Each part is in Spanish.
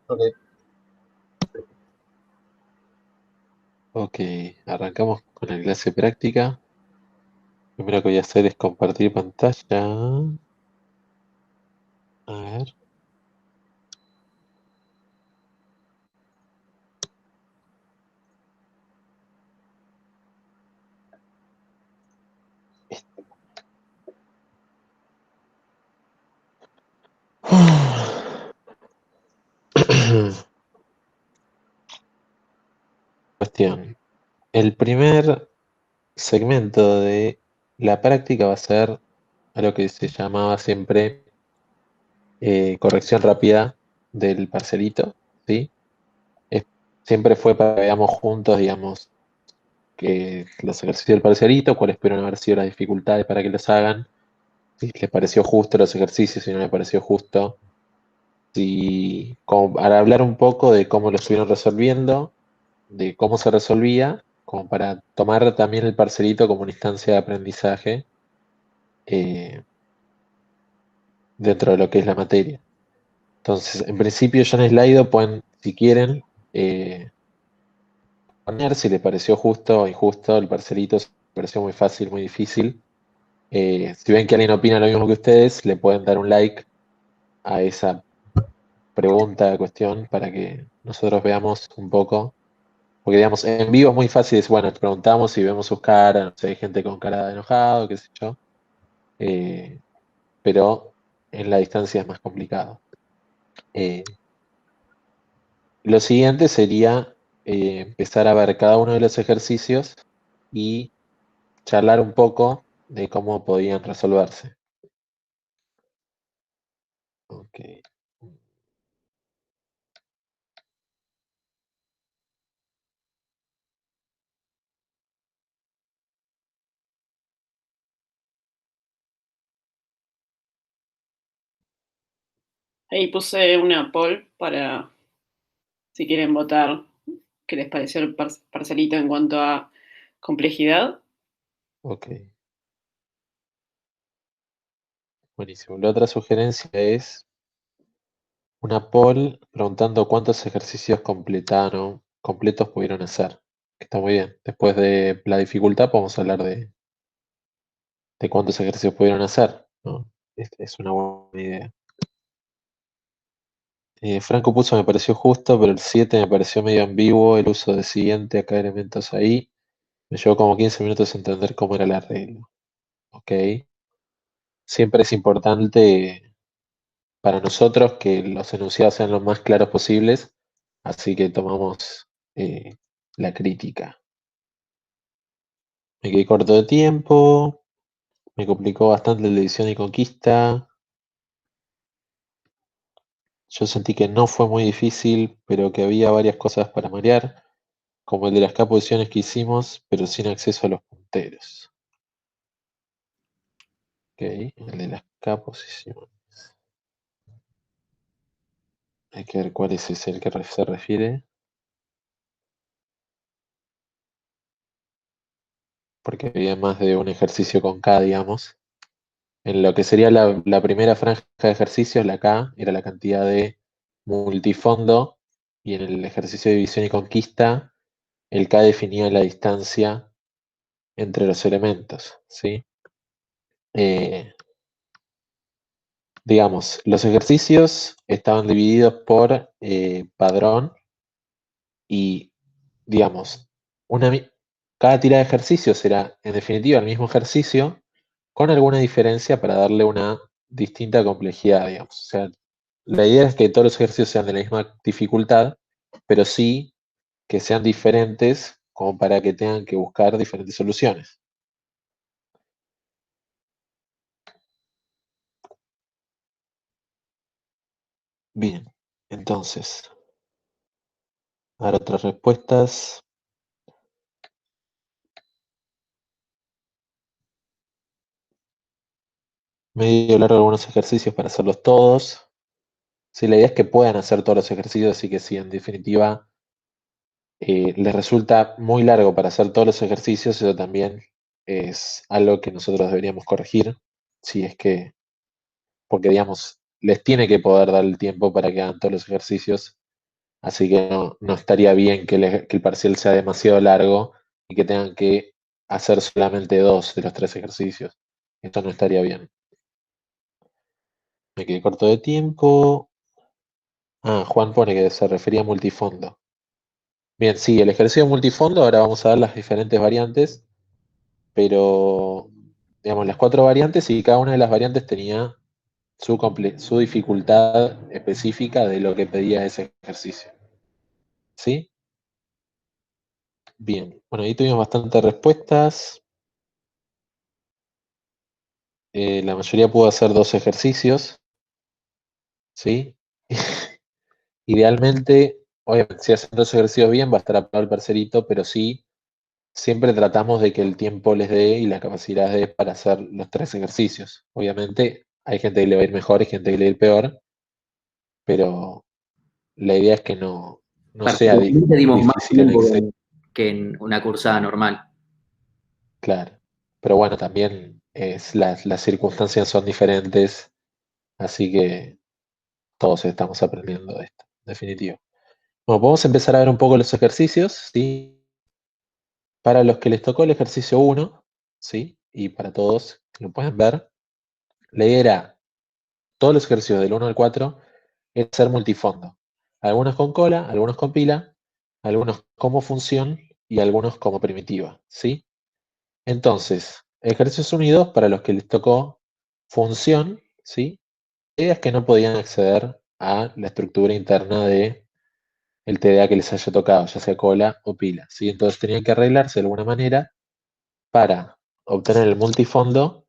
Ok, ok, arrancamos con la clase práctica. Primero que voy a hacer es compartir pantalla. A ver. Cuestión. El primer segmento de la práctica va a ser a lo que se llamaba siempre corrección rápida del parcelito, ¿sí? Es- Siempre fue para que veamos juntos, digamos, que los ejercicios del parcelito, cuáles pudieron haber sido las dificultades para que los hagan, si les pareció justo los ejercicios, si no les pareció justo, si, como para hablar un poco de cómo lo estuvieron resolviendo, de cómo se resolvía, como para tomar también el parcelito como una instancia de aprendizaje eh, dentro de lo que es la materia. Entonces, en principio ya en Slido pueden, si quieren, eh, poner si les pareció justo o injusto el parcelito, si les pareció muy fácil, muy difícil. Si ven que alguien opina lo mismo que ustedes, le pueden dar un like a esa pregunta, cuestión, para que nosotros veamos un poco. Porque, digamos, en vivo es muy fácil, es, bueno, preguntamos y vemos sus caras, no sé, hay gente con cara de enojado, qué sé yo. eh, pero en la distancia es más complicado. Eh, lo siguiente sería empezar a ver cada uno de los ejercicios y charlar un poco de cómo podían resolverse. Ok. Ahí puse una poll para si quieren votar qué les pareció el parcelito en cuanto a complejidad. Ok, buenísimo. La otra sugerencia es una poll preguntando cuántos ejercicios completos pudieron hacer. Que está muy bien. Después de la dificultad podemos hablar de cuántos ejercicios pudieron hacer, ¿no? Es una buena idea. Franco puso me pareció justo, pero el 7 me pareció medio ambiguo el uso de siguiente, acá elementos ahí. Me llevó como 15 minutos entender cómo era el arreglo. Ok. Siempre es importante para nosotros que los enunciados sean lo más claros posibles, así que tomamos la crítica. Me quedé corto de tiempo, me complicó bastante el de División y Conquista. Yo sentí que no fue muy difícil, pero que había varias cosas para marear, como el de las posiciones que hicimos, pero sin acceso a los punteros. Ok, el de las posiciones. Hay que ver cuál es ese el que se refiere, porque había más de un ejercicio con K, digamos. En lo que sería la primera franja de ejercicios, la K era la cantidad de multifondo, y en el ejercicio de división y conquista, el K definía la distancia entre los elementos, ¿sí? Eh, digamos, los ejercicios estaban divididos por padrón y, digamos, cada tira de ejercicios era, en definitiva, el mismo ejercicio, con alguna diferencia para darle una distinta complejidad, digamos. O sea, la idea es que todos los ejercicios sean de la misma dificultad, pero sí que sean diferentes como para que tengan que buscar diferentes soluciones. Bien, entonces, ahora otras respuestas. Medio largo algunos ejercicios para hacerlos todos. Sí, la idea es que puedan hacer todos los ejercicios, así que si en definitiva les resulta muy largo para hacer todos los ejercicios, eso también es algo que nosotros deberíamos corregir, si es que, porque digamos, les tiene que poder dar el tiempo para que hagan todos los ejercicios, Así que no estaría bien que el parcial sea demasiado largo y que tengan que hacer solamente 2 de los 3 ejercicios. Esto no estaría bien. Me quedé corto de tiempo. Juan pone que se refería a multifondo. Bien, sí, el ejercicio multifondo, ahora vamos a ver las diferentes variantes, pero digamos las 4 variantes y cada una de las variantes tenía su dificultad específica de lo que pedía ese ejercicio. ¿Sí? Bien, bueno, ahí tuvimos bastantes respuestas. La mayoría pudo hacer 2 ejercicios, ¿sí? Idealmente, obviamente, si hacen 2 ejercicios bien, va a estar aprobado el parcerito, pero sí, siempre tratamos de que el tiempo les dé y las capacidades dé para hacer los 3 ejercicios. Obviamente, hay gente que le va a ir mejor y gente que le va a ir peor, pero la idea es que no sea Particularmente dimos más difícil en tiempo Excel, que en una cursada normal. claro. Pero bueno, también las circunstancias son diferentes, así que todos estamos aprendiendo de esto, definitivo. Bueno, vamos a empezar a ver un poco los ejercicios, ¿sí? Para los que les tocó el ejercicio 1, ¿sí? Y para todos que lo pueden ver, la idea era, todos los ejercicios del 1 al 4, es ser multifondo. Algunos con cola, algunos con pila, algunos como función y algunos como primitiva, ¿sí? Entonces, ejercicios 1 y 2, para los que les tocó función, ¿sí? La idea es que no podían acceder a la estructura interna de el TDA que les haya tocado, ya sea cola o pila, ¿sí? Entonces tenían que arreglarse de alguna manera para obtener el multifondo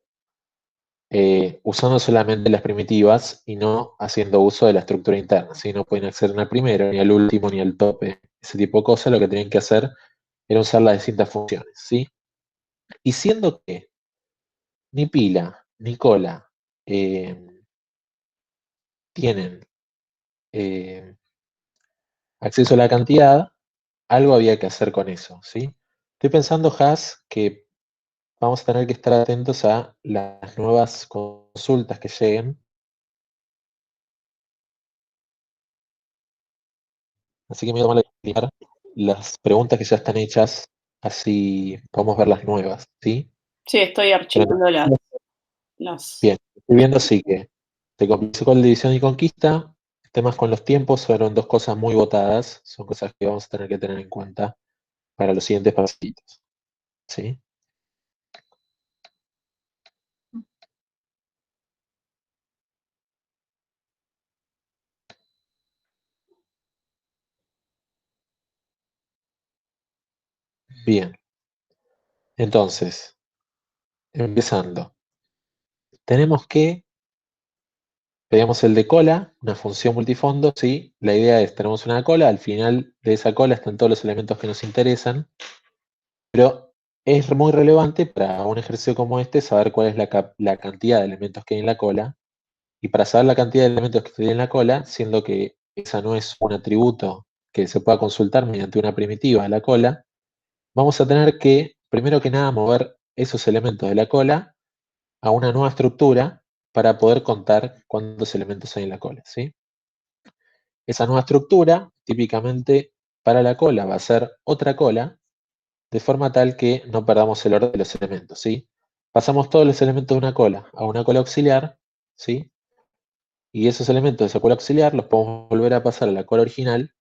usando solamente las primitivas y no haciendo uso de la estructura interna, ¿sí? No pueden acceder ni al primero, ni al último, ni al tope, ese tipo de cosas. Lo que tenían que hacer era usar las distintas funciones, ¿sí? Y siendo que ni pila ni cola tienen eh, acceso a la cantidad, algo había que hacer con eso, ¿sí? Estoy pensando, Has, que vamos a tener que estar atentos a las nuevas consultas que lleguen. Así que me voy a tomar la explicar las preguntas que ya están hechas, así podemos ver las nuevas, ¿sí? Sí, estoy Pero archivando las. bien, estoy viendo así que se complicó la división y conquista, temas con los tiempos fueron 2 cosas muy votadas, son cosas que vamos a tener que tener en cuenta para los siguientes pasitos, ¿sí? Bien, entonces, empezando, tenemos que pedimos el de cola, una función multifondo, ¿sí? La idea es, tenemos una cola, al final de esa cola están todos los elementos que nos interesan, pero es muy relevante para un ejercicio como este saber cuál es la cantidad de elementos que hay en la cola, y para saber la cantidad de elementos que hay en la cola, siendo que esa no es un atributo que se pueda consultar mediante una primitiva a la cola, vamos a tener que, primero que nada, mover esos elementos de la cola a una nueva estructura para poder contar cuántos elementos hay en la cola, ¿sí? Esa nueva estructura, típicamente para la cola, va a ser otra cola, de forma tal que no perdamos el orden de los elementos, ¿sí? Pasamos todos los elementos de una cola a una cola auxiliar, ¿sí? Y esos elementos de esa cola auxiliar los podemos volver a pasar a la cola original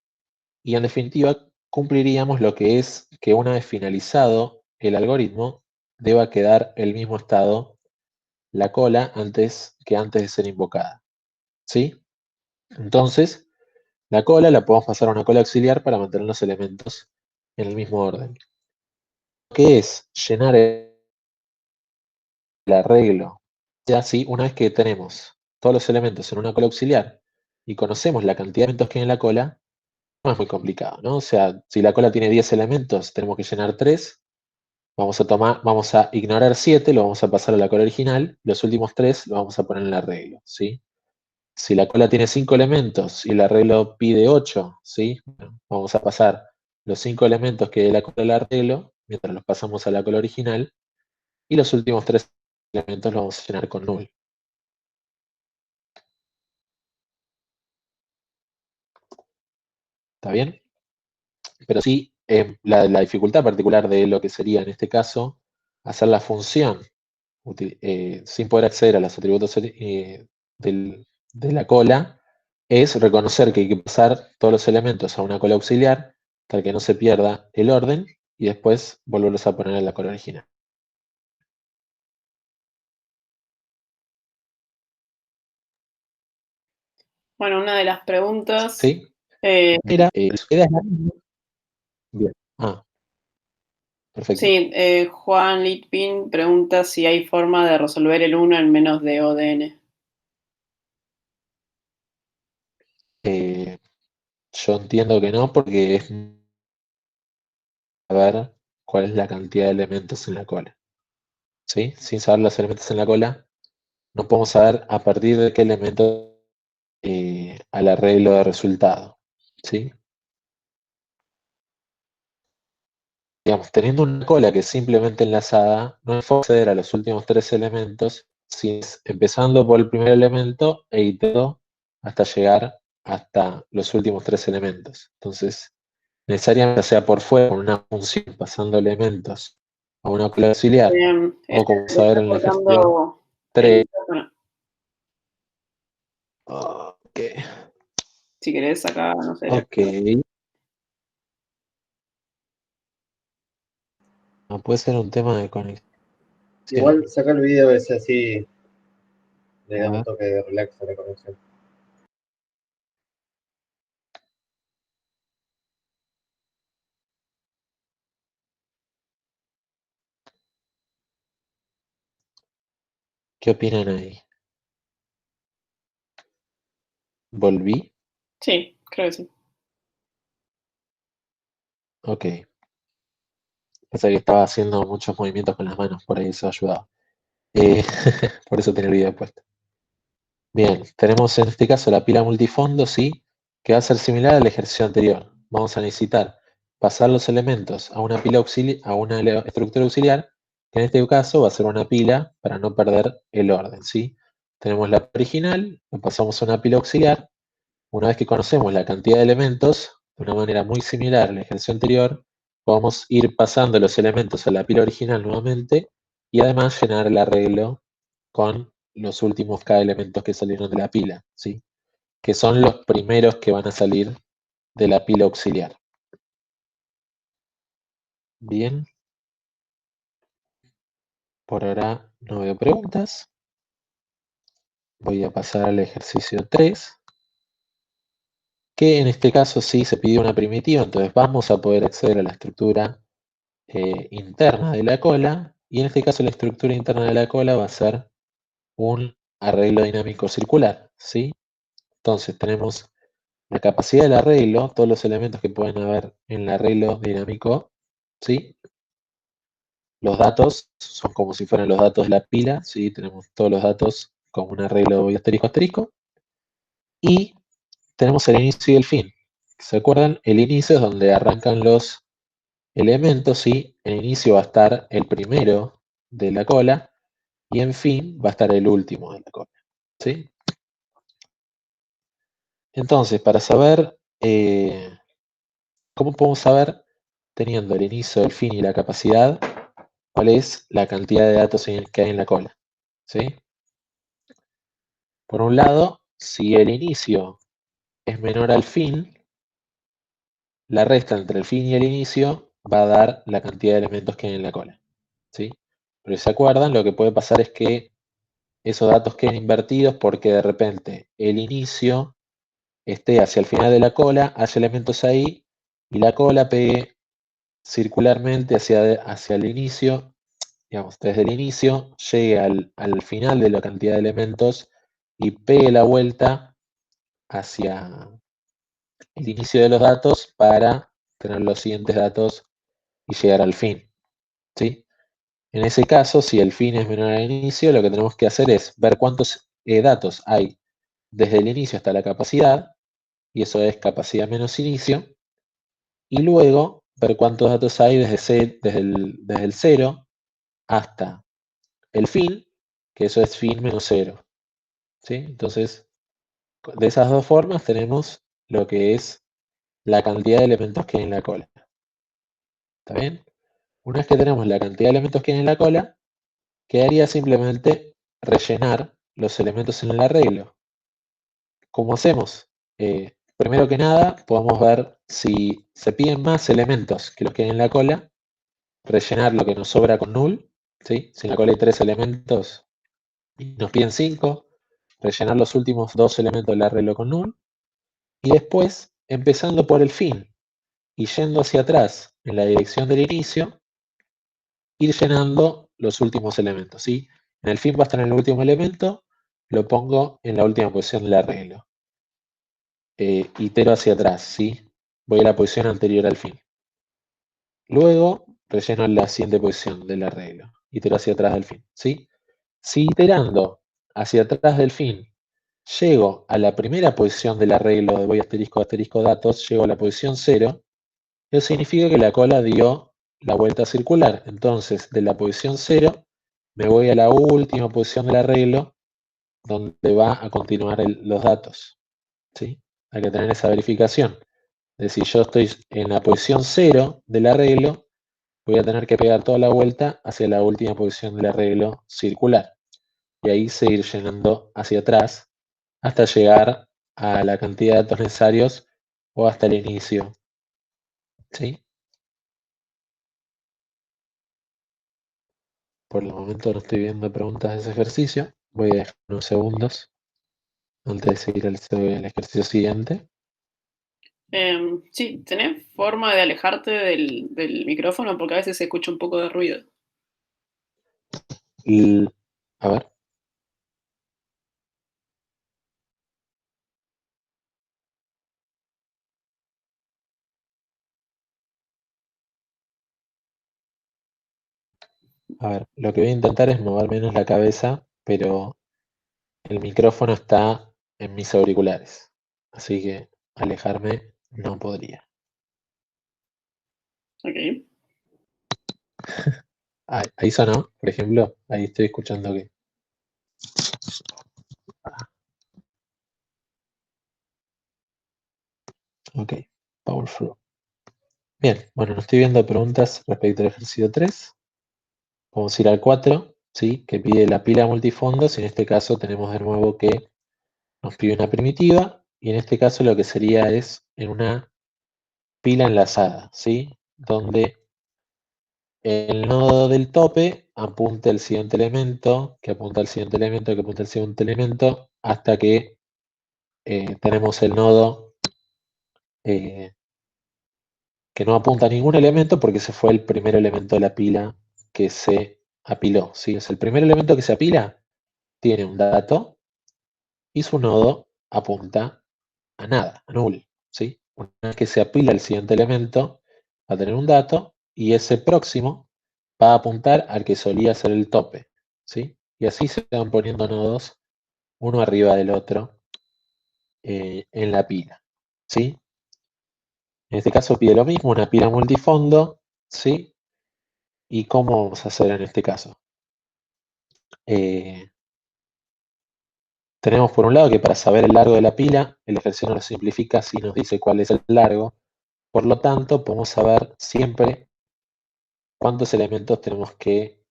y en definitiva cumpliríamos lo que es que una vez finalizado el algoritmo deba quedar el mismo estado la cola antes de ser invocada, ¿sí? Entonces, la cola la podemos pasar a una cola auxiliar para mantener los elementos en el mismo orden. ¿Qué es llenar el arreglo? Ya sí, una vez que tenemos todos los elementos en una cola auxiliar y conocemos la cantidad de elementos que hay en la cola, no es muy complicado, ¿no? O sea, si la cola tiene 10 elementos, tenemos que llenar 3. Vamos a ignorar 7, lo vamos a pasar a la cola original, los últimos 3 lo vamos a poner en el arreglo, ¿sí? Si la cola tiene 5 elementos y el arreglo pide 8, ¿sí? Bueno, vamos a pasar los 5 elementos que de la cola al arreglo, mientras los pasamos a la cola original, y los últimos 3 elementos los vamos a llenar con null. ¿Está bien? Pero sí, la dificultad particular de lo que sería en este caso hacer la función sin poder acceder a los atributos de la cola es reconocer que hay que pasar todos los elementos a una cola auxiliar para que no se pierda el orden y después volverlos a poner en la cola original. Bueno, una de las preguntas. ¿Sí? eh, Mira, ¿queda la misma? Bien. Ah, perfecto. sí, Juan Litpin pregunta si hay forma de resolver el 1 en menos de ODN. Yo entiendo que no, porque es saber cuál es la cantidad de elementos en la cola. ¿Sí? Sin saber los elementos en la cola, no podemos saber a partir de qué elemento al arreglo de resultado. ¿Sí? Digamos, teniendo una cola que es simplemente enlazada, no es fácil acceder a los últimos tres elementos, si es empezando por el primer elemento e iterando hasta llegar hasta los últimos tres elementos. Entonces, necesariamente sea por fuera, con una función, pasando elementos a una cola auxiliar, o como saber Está en el ejercicio cortando 3. el micrófono. Ok. Si querés acá, no sé. Ok. No puede ser un tema de conexión. Igual saca el video ese así, le da A un ver. toque de relax a la conexión. ¿Qué opinan ahí? ¿Volví? Sí, creo que sí. Ok. Pensé que estaba haciendo muchos movimientos con las manos, por ahí eso ayudaba. Eh, por eso tenía el video puesto. Bien, tenemos en este caso la pila multifondo, sí, que va a ser similar al ejercicio anterior. Vamos a necesitar pasar los elementos a una pila a una estructura auxiliar, que en este caso va a ser una pila para no perder el orden, ¿sí? Tenemos la original, lo pasamos a una pila auxiliar. Una vez que conocemos la cantidad de elementos, de una manera muy similar al ejercicio anterior, podemos ir pasando los elementos a la pila original nuevamente y además llenar el arreglo con los últimos K elementos que salieron de la pila, ¿sí? Que son los primeros que van a salir de la pila auxiliar. Bien. Por ahora no veo preguntas. Voy a pasar al ejercicio 3, que en este caso sí se pidió una primitiva, entonces vamos a poder acceder a la estructura interna de la cola, y en este caso la estructura interna de la cola va a ser un arreglo dinámico circular, ¿sí? Entonces tenemos la capacidad del arreglo, todos los elementos que pueden haber en el arreglo dinámico, ¿sí? Los datos son como si fueran los datos de la pila, ¿sí? Tenemos todos los datos como un arreglo asterisco asterisco, y tenemos el inicio y el fin. ¿Se acuerdan? El inicio es donde arrancan los elementos, ¿sí? En inicio va a estar el primero de la cola, y en fin va a estar el último de la cola, ¿sí? Entonces, para saber, ¿cómo podemos saber, teniendo el inicio, el fin y la capacidad, cuál es la cantidad de datos que hay en la cola? ¿Sí? Por un lado, si el inicio es menor al fin, la resta entre el fin y el inicio va a dar la cantidad de elementos que hay en la cola, ¿sí? Pero si se acuerdan, lo que puede pasar es que esos datos queden invertidos porque de repente el inicio esté hacia el final de la cola, haya elementos ahí, y la cola pegue circularmente hacia el inicio, digamos, desde el inicio, llegue al final de la cantidad de elementos y pegue la vuelta hacia el inicio de los datos para tener los siguientes datos y llegar al fin, ¿sí? En ese caso, si el fin es menor al inicio, lo que tenemos que hacer es ver cuántos datos hay desde el inicio hasta la capacidad, y eso es capacidad menos inicio, y luego ver cuántos datos hay desde el 0 hasta el fin, que eso es fin menos 0, ¿sí? Entonces, de esas dos formas tenemos lo que es la cantidad de elementos que hay en la cola. ¿Está bien? Una vez que tenemos la cantidad de elementos que hay en la cola, quedaría simplemente rellenar los elementos en el arreglo. ¿Cómo hacemos? Primero que nada, podemos ver si se piden más elementos que los que hay en la cola, rellenar lo que nos sobra con null, ¿sí? Si en la cola hay 3 elementos y nos piden 5, rellenar los últimos 2 elementos del arreglo con null, y después, empezando por el fin y yendo hacia atrás en la dirección del inicio, ir llenando los últimos elementos, ¿sí? En el fin va a estar en el último elemento, lo pongo en la última posición del arreglo. Itero hacia atrás, ¿sí? Voy a la posición anterior al fin. Luego relleno la siguiente posición del arreglo. Itero hacia atrás del fin, ¿sí? Si iterando hacia atrás del fin llego a la primera posición del arreglo de voy asterisco asterisco datos, llego a la posición 0, eso significa que la cola dio la vuelta circular. Entonces, de la posición 0 me voy a la última posición del arreglo donde va a continuar los datos, ¿sí? Hay que tener esa verificación. De si yo estoy en la posición 0 del arreglo, voy a tener que pegar toda la vuelta hacia la última posición del arreglo circular. Y ahí seguir llenando hacia atrás hasta llegar a la cantidad de datos necesarios o hasta el inicio, ¿sí? Por el momento no estoy viendo preguntas de ese ejercicio. Voy a dejar unos segundos antes de seguir el ejercicio siguiente. Sí, ¿tenés forma de alejarte del micrófono? Porque a veces se escucha un poco de ruido. A ver. A ver, lo que voy a intentar es mover menos la cabeza, pero el micrófono está en mis auriculares. Así que alejarme no podría. Ok. Ahí sonó, por ejemplo. Ahí estoy escuchando que. Ok, Power Flow. Bien, bueno, no estoy viendo preguntas respecto al ejercicio 3. Vamos a ir al 4, ¿sí? Que pide la pila multifondos. Y en este caso tenemos de nuevo que nos pide una primitiva. Y en este caso lo que sería es en una pila enlazada, ¿sí? Donde el nodo del tope apunta al siguiente elemento, que apunta al siguiente elemento, que apunta al siguiente elemento, hasta que tenemos el nodo eh, que no apunta a ningún elemento porque ese fue el primer elemento de la pila que se apiló, ¿sí? Es el primer elemento que se apila, tiene un dato y su nodo apunta a nada, a null, ¿sí? Una vez que se apila el siguiente elemento, va a tener un dato y ese próximo va a apuntar al que solía ser el tope, ¿sí? Y así se van poniendo nodos uno arriba del otro en la pila, ¿sí? En este caso pide lo mismo, una pila multifondo, ¿sí? ¿Y cómo vamos a hacer en este caso? Tenemos por un lado que para saber el largo de la pila, el ejercicio nos lo simplifica si nos dice cuál es el largo. Por lo tanto, podemos saber siempre cuántos elementos tenemos que,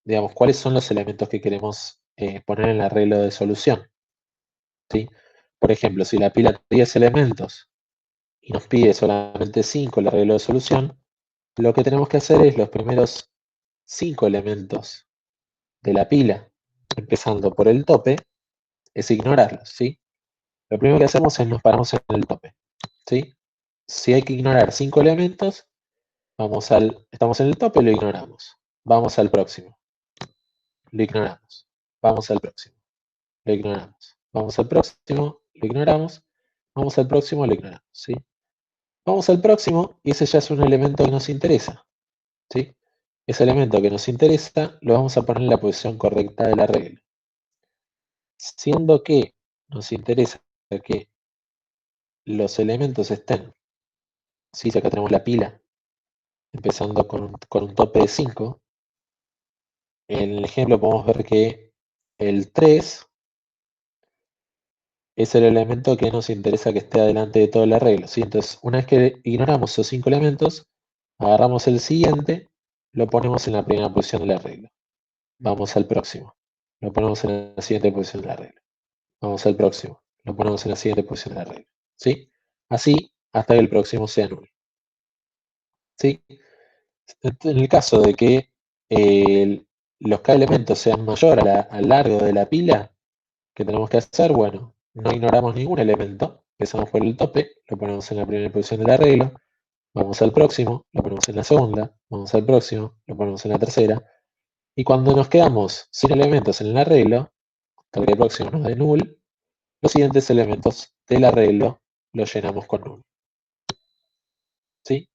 digamos, cuáles son los elementos que queremos poner en el arreglo de solución, ¿sí? Por ejemplo, si la pila tiene 10 elementos y nos pide solamente 5 el arreglo de solución, lo que tenemos que hacer es los primeros 5 elementos de la pila, empezando por el tope, es ignorarlos, ¿sí? Lo primero que hacemos es nos paramos en el tope, ¿sí? Si hay que ignorar 5 elementos, estamos en el tope, lo ignoramos. Vamos al próximo, lo ignoramos. Vamos al próximo, lo ignoramos. Vamos al próximo, lo ignoramos. Vamos al próximo, lo ignoramos, ¿sí? Vamos al próximo y ese ya es un elemento que nos interesa, ¿sí? Ese elemento que nos interesa lo vamos a poner en la posición correcta de la regla. Siendo que nos interesa que los elementos estén, ¿sí? Si acá tenemos la pila, empezando con un tope de 5, en el ejemplo podemos ver que el 3 es el elemento que nos interesa que esté adelante de todo el arreglo, ¿sí? Entonces, una vez que ignoramos esos 5 elementos, agarramos el siguiente, lo ponemos en la primera posición del arreglo. Vamos al próximo, lo ponemos en la siguiente posición del arreglo. Vamos al próximo, lo ponemos en la siguiente posición del arreglo, ¿sí? Así hasta que el próximo sea nulo, ¿sí? En el caso de que los K elementos sean mayor al largo de la pila, ¿qué tenemos que hacer? Bueno, no ignoramos ningún elemento, empezamos por el tope, lo ponemos en la primera posición del arreglo, vamos al próximo, lo ponemos en la segunda, vamos al próximo, lo ponemos en la tercera, y cuando nos quedamos sin elementos en el arreglo, hasta que el próximo nos dé null, los siguientes elementos del arreglo los llenamos con null. ¿Sí?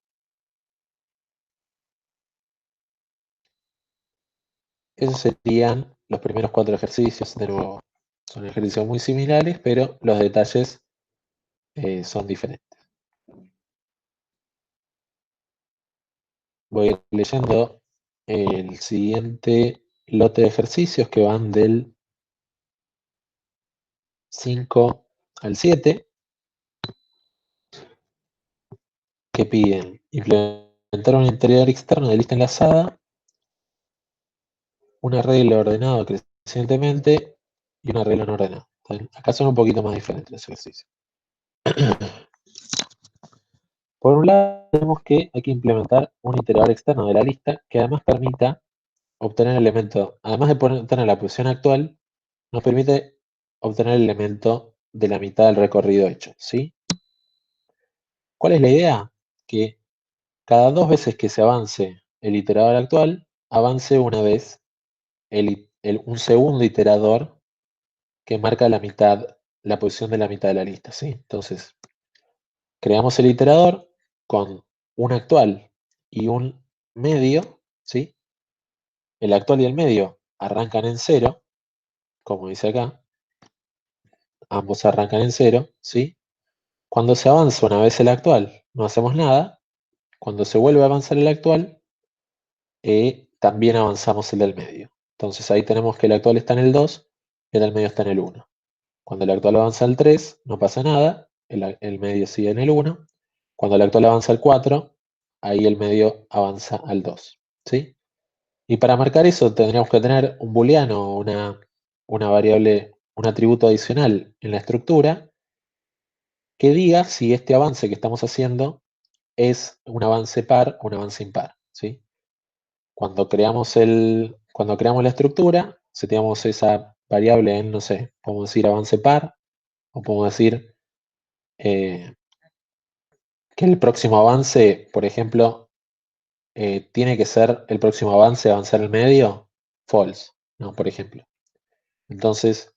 Esos serían los primeros 4 ejercicios. De nuevo, son ejercicios muy similares, pero los detalles son diferentes. Voy a ir leyendo el siguiente lote de ejercicios que van del 5 al 7, que piden implementar un interior externo de lista enlazada, un arreglo ordenado crecientemente y un arreglo no ordenado. Acá son un poquito más diferentes los ejercicios. Por un lado, tenemos que hay que implementar un iterador externo de la lista que además permita obtener el elemento, además de obtener la posición actual, nos permite obtener el elemento de la mitad del recorrido hecho, ¿sí? ¿Cuál es la idea? Que cada 2 veces que se avance el iterador actual, avance una vez un segundo iterador que marca la mitad, la posición de la mitad de la lista, ¿sí? Entonces, creamos el iterador con un actual y un medio, ¿sí? El actual y el medio arrancan en 0, como dice acá. Ambos arrancan en 0, ¿sí? Cuando se avanza una vez el actual, no hacemos nada. Cuando se vuelve a avanzar el actual, también avanzamos el del medio. Entonces ahí tenemos que el actual está en el 2 y el del medio está en el 1. Cuando el actual avanza al 3, no pasa nada, el medio sigue en el 1. Cuando el actual avanza al 4, ahí el medio avanza al 2, ¿sí? Y para marcar eso tendríamos que tener un booleano, una variable, un atributo adicional en la estructura que diga si este avance que estamos haciendo es un avance par o un avance impar, ¿sí? Cuando creamos la estructura, seteamos esa variable en, no sé, podemos decir avance par, o podemos decir que el próximo avance, por ejemplo, tiene que ser el próximo avance, avanzar el medio, false, ¿no? Por ejemplo. Entonces,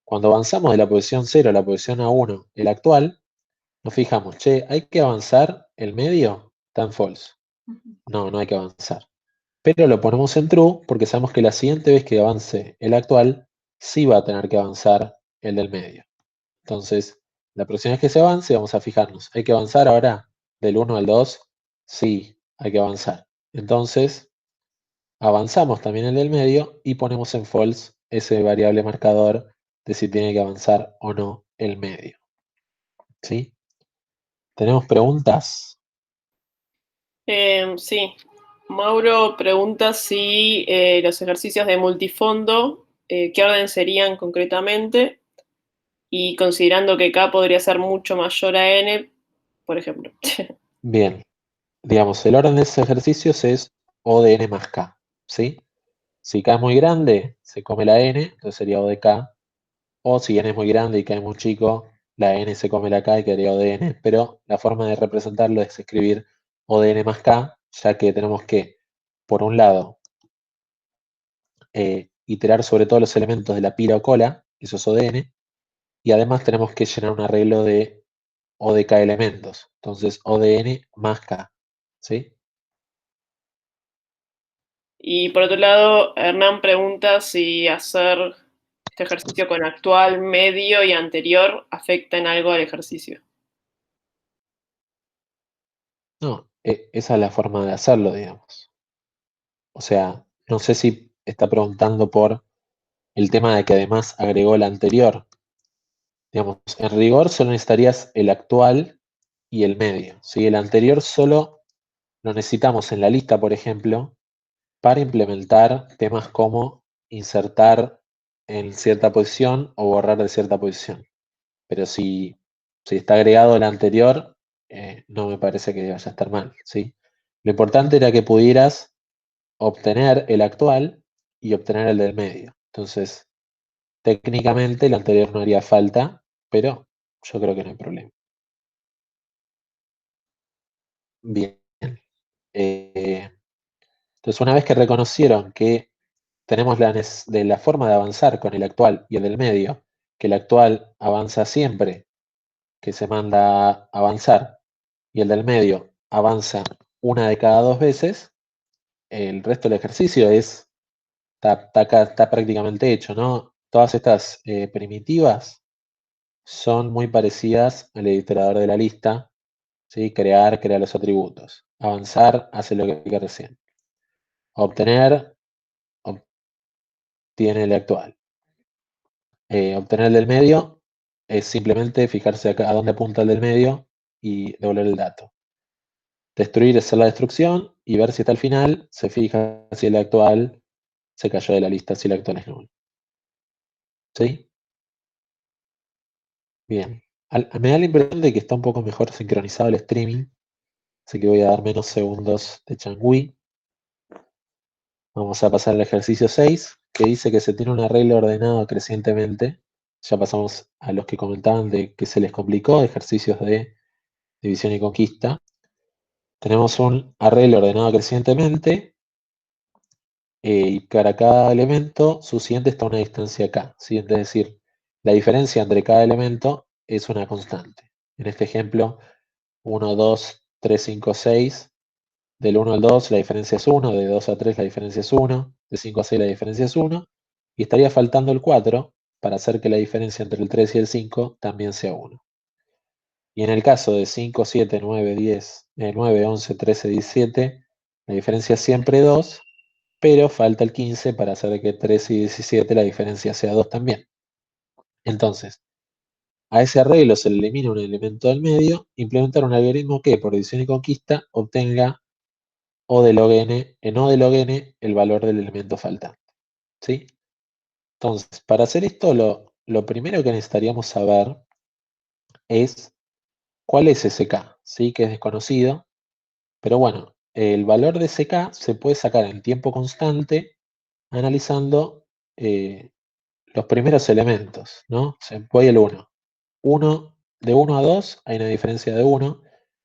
cuando avanzamos de la posición 0 a la posición A1, el actual, nos fijamos, che, ¿hay que avanzar el medio? Está en false. No, no hay que avanzar. Pero lo ponemos en true porque sabemos que la siguiente vez que avance el actual, sí va a tener que avanzar el del medio. Entonces, la próxima vez que se avance, vamos a fijarnos, ¿hay que avanzar ahora del 1 al 2? Sí, hay que avanzar. Entonces, avanzamos también el del medio y ponemos en false ese variable marcador de si tiene que avanzar o no el medio. ¿Sí? ¿Tenemos preguntas? Sí. Mauro pregunta si los ejercicios de multifondo, qué orden serían concretamente, y considerando que K podría ser mucho mayor a N, por ejemplo. Bien, digamos, el orden de esos ejercicios es O de n más K, ¿sí? Si K es muy grande, se come la N, entonces sería O de K. O si N es muy grande y K es muy chico, la N se come la K y quedaría O de N. Pero la forma de representarlo es escribir O de n más K, ya que tenemos que, por un lado, iterar sobre todos los elementos de la pila o cola, eso es O de n, y además tenemos que llenar un arreglo de O de K elementos. Entonces, O de n más K, ¿sí? Y por otro lado, Hernán pregunta si hacer este ejercicio con actual, medio y anterior afecta en algo al ejercicio. No, esa es la forma de hacerlo, digamos. O sea, no sé si está preguntando por el tema de que además agregó la anterior. Digamos, en rigor solo necesitarías el actual y el medio, ¿sí? El anterior solo lo necesitamos en la lista, por ejemplo, para implementar temas como insertar en cierta posición o borrar de cierta posición. Pero si está agregado el anterior, no me parece que vaya a estar mal, ¿sí? Lo importante era que pudieras obtener el actual y obtener el del medio. Entonces, técnicamente el anterior no haría falta, pero yo creo que no hay problema. Bien. Eh, entonces, una vez que reconocieron que tenemos de la forma de avanzar con el actual y el del medio, que el actual avanza siempre que se manda a avanzar y el del medio avanza una de cada 2 veces, el resto del ejercicio está prácticamente hecho, ¿no? Todas estas primitivas son muy parecidas al iterador de la lista, ¿sí? Crea los atributos. Avanzar hace lo que dije recién. Obtener, obtiene el actual. Obtener el del medio es simplemente fijarse acá a dónde apunta el del medio y devolver el dato. Destruir es hacer la destrucción y ver si está al final, se fija si el actual se cayó de la lista, si el actual es nulo. ¿Sí? Bien. Me da la impresión de que está un poco mejor sincronizado el streaming, así que voy a dar menos segundos de changüí. Vamos a pasar al ejercicio 6, que dice que se tiene un arreglo ordenado crecientemente. Ya pasamos a los que comentaban de que se les complicó, ejercicios de división y conquista. Tenemos un arreglo ordenado crecientemente y para cada elemento su siguiente está a una distancia k. ¿Sí? Es decir, la diferencia entre cada elemento es una constante. En este ejemplo, 1, 2, 3, 5, 6. Del 1 al 2 la diferencia es 1, de 2 a 3 la diferencia es 1, de 5 a 6 la diferencia es 1, y estaría faltando el 4 para hacer que la diferencia entre el 3 y el 5 también sea 1. Y en el caso de 5, 7, 9, 10, 9, 11, 13, 17, la diferencia es siempre 2, pero falta el 15 para hacer que 13 y 17 la diferencia sea 2 también. Entonces, a ese arreglo se le elimina un elemento del medio, implementar un algoritmo que, por división y conquista, obtenga O de log n, en O de log n el valor del elemento faltante. ¿Sí? Entonces, para hacer esto, lo primero que necesitaríamos saber es cuál es ese k, ¿sí? Que es desconocido. Pero bueno, el valor de ese k se puede sacar en tiempo constante analizando los primeros elementos, ¿no? O sea, voy al 1. De 1 a 2 hay una diferencia de 1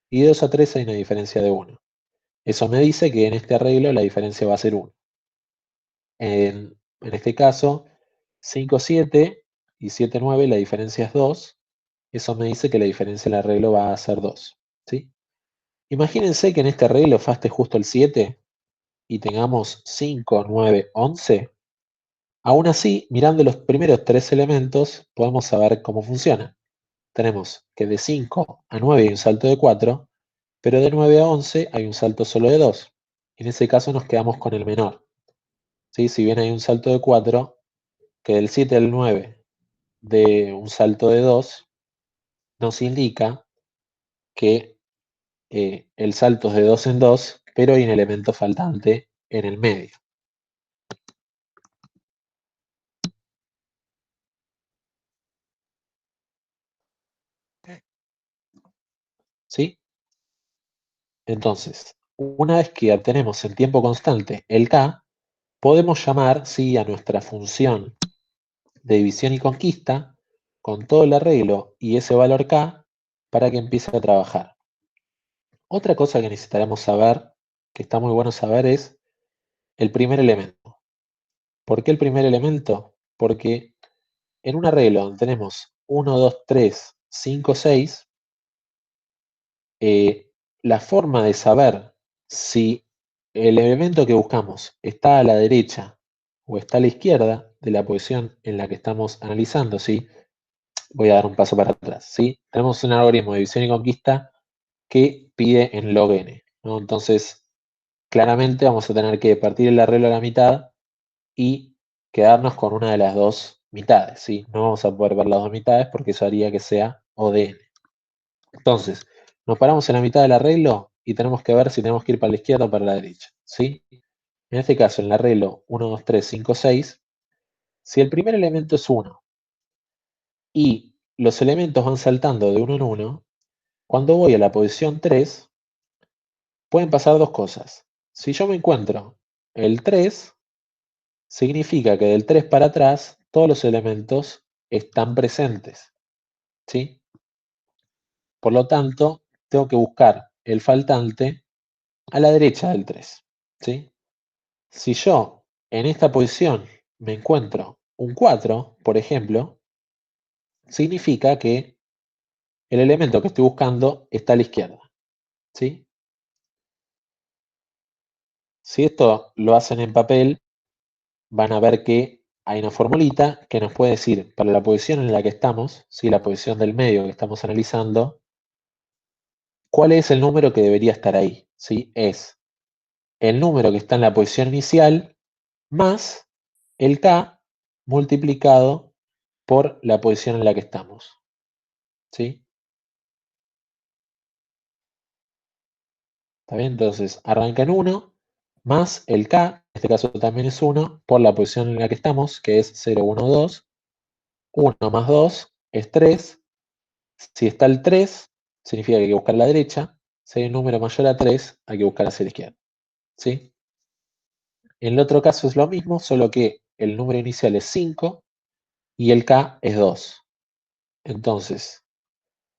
y de 2 a 3 hay una diferencia de 1. Eso me dice que en este arreglo la diferencia va a ser 1. En este caso, 5, 7 y 7, 9, la diferencia es 2. Eso me dice que la diferencia del arreglo va a ser 2. ¿Sí? Imagínense que en este arreglo falte justo el 7 y tengamos 5, 9, 11. Aún así, mirando los primeros 3 elementos, podemos saber cómo funciona. Tenemos que de 5 a 9 hay un salto de 4, pero de 9 a 11 hay un salto solo de 2. En ese caso nos quedamos con el menor. ¿Sí? Si bien hay un salto de 4, que del 7 al 9 de un salto de 2 nos indica que el salto es de 2 en 2, pero hay un elemento faltante en el medio. ¿Sí? Entonces, una vez que obtenemos en tiempo constante el k, podemos llamar ¿sí? A nuestra función de división y conquista con todo el arreglo y ese valor k para que empiece a trabajar. Otra cosa que necesitaremos saber, que está muy bueno saber, es el primer elemento. ¿Por qué el primer elemento? Porque en un arreglo donde tenemos 1, 2, 3, 5, 6, la forma de saber si el elemento que buscamos está a la derecha o está a la izquierda de la posición en la que estamos analizando, ¿sí? Voy a dar un paso para atrás, ¿sí? Tenemos un algoritmo de división y conquista que pide en log n, ¿no? Entonces, claramente vamos a tener que partir el arreglo a la mitad y quedarnos con una de las dos mitades, ¿sí? No vamos a poder ver las dos mitades porque eso haría que sea O de n. Entonces, nos paramos en la mitad del arreglo y tenemos que ver si tenemos que ir para la izquierda o para la derecha, ¿sí? En este caso, en el arreglo 1, 2, 3, 5, 6, si el primer elemento es 1 y los elementos van saltando de uno en uno, cuando voy a la posición 3, pueden pasar dos cosas. Si yo me encuentro el 3, significa que del 3 para atrás todos los elementos están presentes, ¿sí? Por lo tanto, tengo que buscar el faltante a la derecha del 3, ¿sí? Si yo en esta posición me encuentro un 4, por ejemplo, significa que el elemento que estoy buscando está a la izquierda, ¿sí? Si esto lo hacen en papel, van a ver que hay una formulita que nos puede decir para la posición en la que estamos, ¿sí? La posición del medio que estamos analizando, cuál es el número que debería estar ahí, ¿sí? Es el número que está en la posición inicial más el K multiplicado por la posición en la que estamos, ¿sí? ¿Está bien? Entonces, arranca en 1 más el K, en este caso también es 1, por la posición en la que estamos, que es 0, 1, 2. 1 más 2 es 3. Si está el 3, significa que hay que buscar a la derecha. Si hay un número mayor a 3, hay que buscar hacia la izquierda, ¿sí? En el otro caso es lo mismo, solo que el número inicial es 5 y el K es 2. Entonces,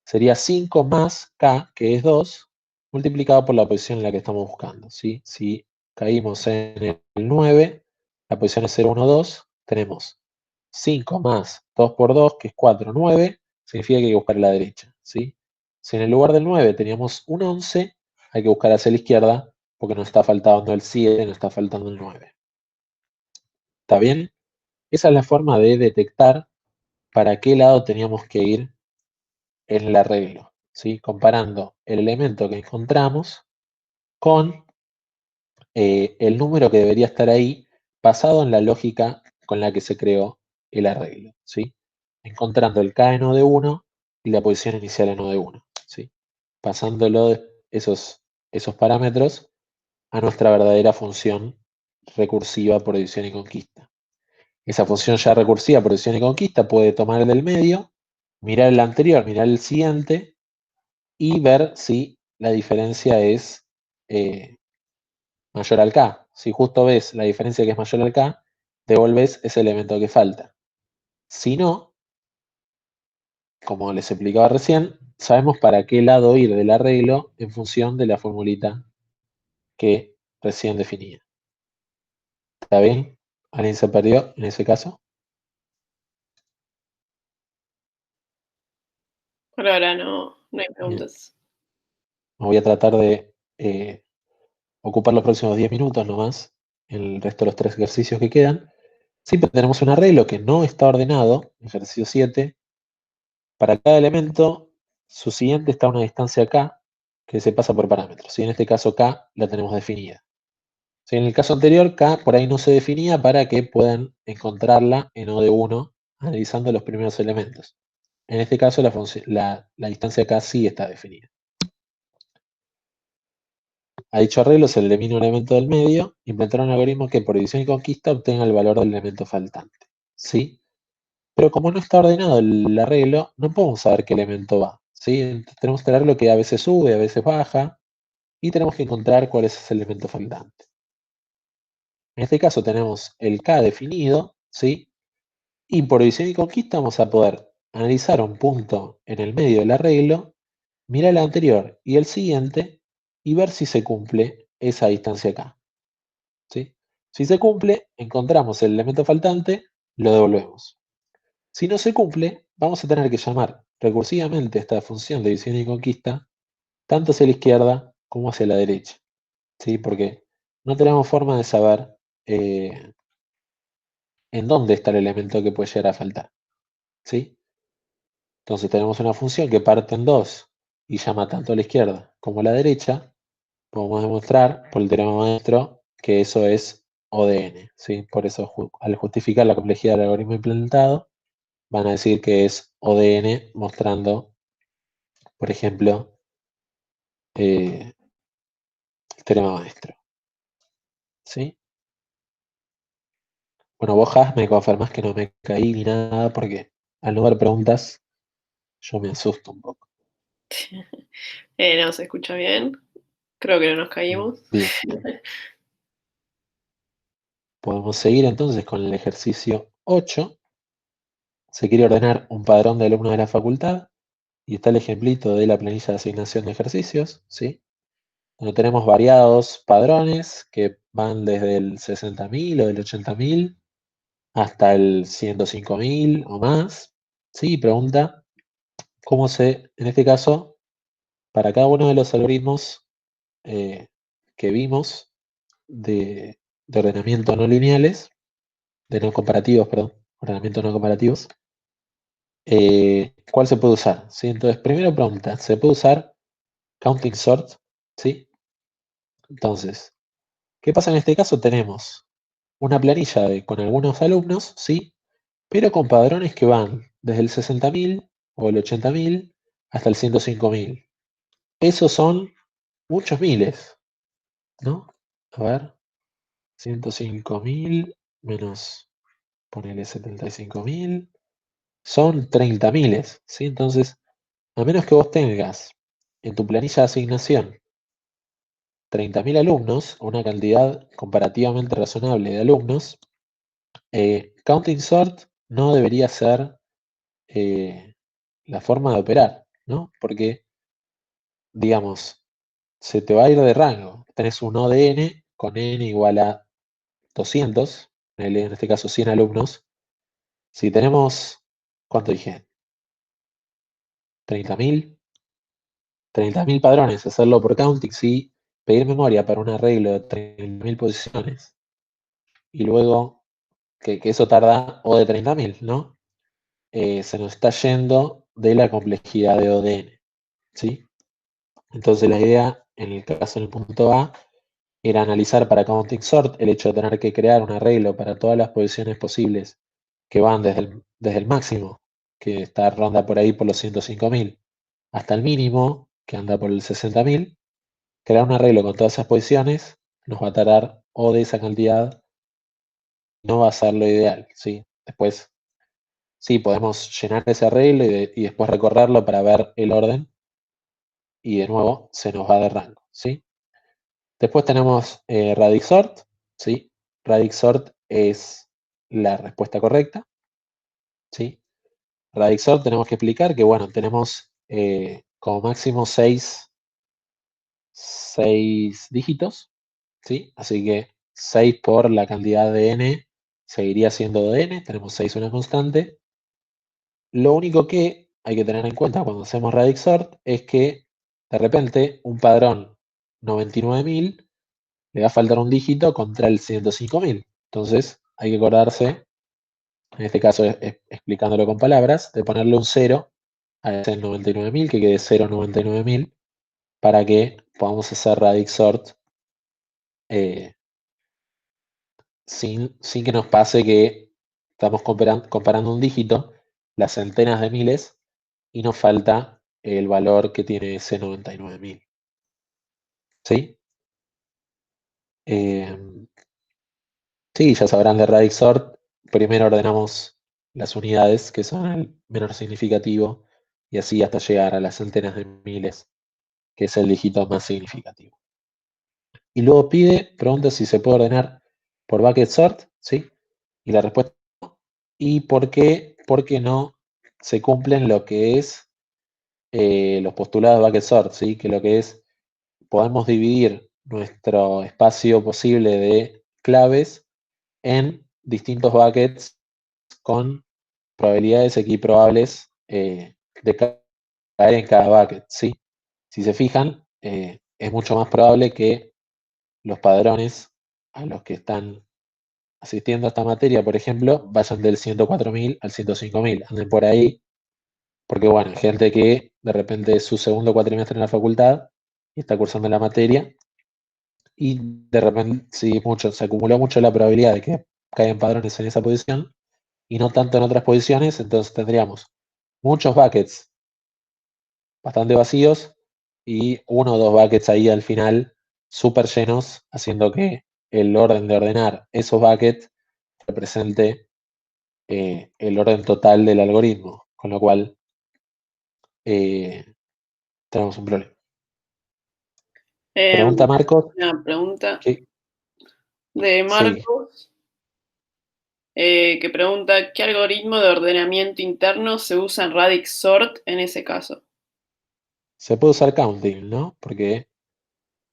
sería 5 más K, que es 2, multiplicado por la posición en la que estamos buscando, ¿sí? Si caímos en el 9, la posición es 0, 1, 2, tenemos 5 más 2 por 2, que es 4, 9, significa que hay que buscar a la derecha, ¿sí? Si en el lugar del 9 teníamos un 11, hay que buscar hacia la izquierda, porque nos está faltando el 7, nos está faltando el 9. ¿Está bien? Esa es la forma de detectar para qué lado teníamos que ir en el arreglo, ¿sí? Comparando el elemento que encontramos con el número que debería estar ahí, basado en la lógica con la que se creó el arreglo, ¿sí? Encontrando el K en O de 1 y la posición inicial en O de 1, ¿sí? Pasándolo de esos parámetros a nuestra verdadera función recursiva por división y conquista. Esa función ya recursiva por división y conquista puede tomar el del medio, mirar el anterior, mirar el siguiente y ver si la diferencia es mayor al K. Si justo ves la diferencia que es mayor al K, devolves ese elemento que falta. Si no, como les explicaba recién, sabemos para qué lado ir del arreglo en función de la formulita que recién definía. ¿Está bien? ¿Alguien se perdió en ese caso? Por ahora no hay Bien. preguntas. Me voy a tratar de ocupar los próximos 10 minutos nomás, el resto de los 3 ejercicios que quedan. Siempre tenemos un arreglo que no está ordenado, ejercicio 7. Para cada elemento, su siguiente está a una distancia K que se pasa por parámetros. Y en este caso K la tenemos definida. Si en el caso anterior K por ahí no se definía para que puedan encontrarla en O de 1 analizando los primeros elementos. En este caso la distancia K sí está definida. A dicho arreglo se le elimina un elemento del medio, inventar un algoritmo que por división y conquista obtenga el valor del elemento faltante. ¿Sí? Pero como no está ordenado el arreglo, no podemos saber qué elemento va, ¿sí? Entonces tenemos que arreglo que a veces sube, a veces baja, y tenemos que encontrar cuál es ese elemento faltante. En este caso tenemos el K definido, ¿sí? Y por división y conquista vamos a poder analizar un punto en el medio del arreglo, mirar el anterior y el siguiente, y ver si se cumple esa distancia K, ¿sí? Si se cumple, encontramos el elemento faltante, lo devolvemos. Si no se cumple, vamos a tener que llamar recursivamente esta función de división y conquista tanto hacia la izquierda como hacia la derecha, ¿sí? Porque no tenemos forma de saber en dónde está el elemento que puede llegar a faltar, ¿sí? Entonces tenemos una función que parte en dos y llama tanto a la izquierda como a la derecha. Podemos demostrar por el teorema maestro que eso es O de n, ¿sí? Por eso al justificar la complejidad del algoritmo implementado, van a decir que es O de n, mostrando, por ejemplo, el teorema maestro. ¿Sí? Bueno, vos, Has, me confirmás que no me caí ni nada, porque al no ver preguntas, yo me asusto un poco. No se escucha bien. Creo que no nos caímos. Bien. Podemos seguir entonces con el ejercicio 8. Se quiere ordenar un padrón de alumnos de la facultad y está el ejemplito de la planilla de asignación de ejercicios, ¿sí? Donde tenemos variados padrones que van desde el 60.000 o del 80.000 hasta el 105.000 o más, ¿sí? Pregunta cómo en este caso, para cada uno de los algoritmos que vimos de ordenamiento no lineales, de no comparativos, perdón, ordenamiento no comparativos, ¿cuál se puede usar? ¿Sí? Entonces, primero pregunta, ¿se puede usar counting sort? ¿Sí? Entonces, ¿qué pasa en este caso? Tenemos una planilla con algunos alumnos, ¿sí? Pero con padrones que van desde el 60.000 o el 80.000 hasta el 105.000. Esos son muchos miles, ¿no? A ver, 105.000 menos, ponele 75.000, son 30 miles, ¿sí? Entonces, a menos que vos tengas en tu planilla de asignación 30.000 alumnos, una cantidad comparativamente razonable de alumnos, counting sort no debería ser la forma de operar, ¿no? Porque, digamos, se te va a ir de rango. Tenés un O de n con n igual a 200, en este caso 100 alumnos. Si tenemos, ¿cuánto dije? 30.000. 30.000 padrones, hacerlo por counting, sí, pedir memoria para un arreglo de 30.000 posiciones y luego que eso tarda O de 30.000, ¿no? Se nos está yendo de la complejidad de ODN, ¿sí? Entonces la idea, en el caso del punto A, era analizar para counting sort el hecho de tener que crear un arreglo para todas las posiciones posibles que van desde el máximo, que está ronda por ahí por los 105.000, hasta el mínimo, que anda por el 60.000. Crear un arreglo con todas esas posiciones nos va a tardar O de esa cantidad, no va a ser lo ideal, ¿sí? Después, sí, podemos llenar ese arreglo y después recorrerlo para ver el orden y de nuevo se nos va de rango, ¿sí? Después tenemos radix sort, ¿sí? Radix sort es la respuesta correcta, ¿sí? Radix sort tenemos que explicar que, bueno, tenemos como máximo 6 dígitos, ¿sí? Así que 6 por la cantidad de n seguiría siendo de n, tenemos 6 una constante. Lo único que hay que tener en cuenta cuando hacemos radix sort es que de repente un padrón 99.000 le va a faltar un dígito contra el 105.000. Entonces hay que acordarse, en este caso explicándolo con palabras, de ponerle un 0 a ese 99.000, que quede 0,99.000, para que podamos hacer radix sort sin que nos pase que estamos comparando un dígito, las centenas de miles, y nos falta el valor que tiene ese 99.000. ¿Sí? Sí, ya sabrán de radix sort. Primero ordenamos las unidades, que son el menor significativo, y así hasta llegar a las centenas de miles, que es el dígito más significativo. Y luego pregunta si se puede ordenar por bucket sort, ¿sí? Y la respuesta es no. ¿Y por qué? Porque no se cumplen lo que es los postulados de bucket sort, ¿sí? Que lo que es, podemos dividir nuestro espacio posible de claves en distintos buckets con probabilidades equiprobables de caer en cada bucket, ¿sí? Si se fijan, es mucho más probable que los padrones a los que están asistiendo a esta materia, por ejemplo, vayan del 104.000 al 105.000, anden por ahí, porque bueno, hay gente que de repente es su segundo cuatrimestre en la facultad y está cursando la materia y de repente se acumuló mucho la probabilidad de que caigan padrones en esa posición y no tanto en otras posiciones, entonces tendríamos muchos buckets bastante vacíos y uno o dos buckets ahí al final súper llenos, haciendo que el orden de ordenar esos buckets represente el orden total del algoritmo, con lo cual tenemos un problema. Pregunta Marcos. Una pregunta ¿Qué? de Marcos, que pregunta, ¿qué algoritmo de ordenamiento interno se usa en radix sort en ese caso? Se puede usar counting, ¿no? Porque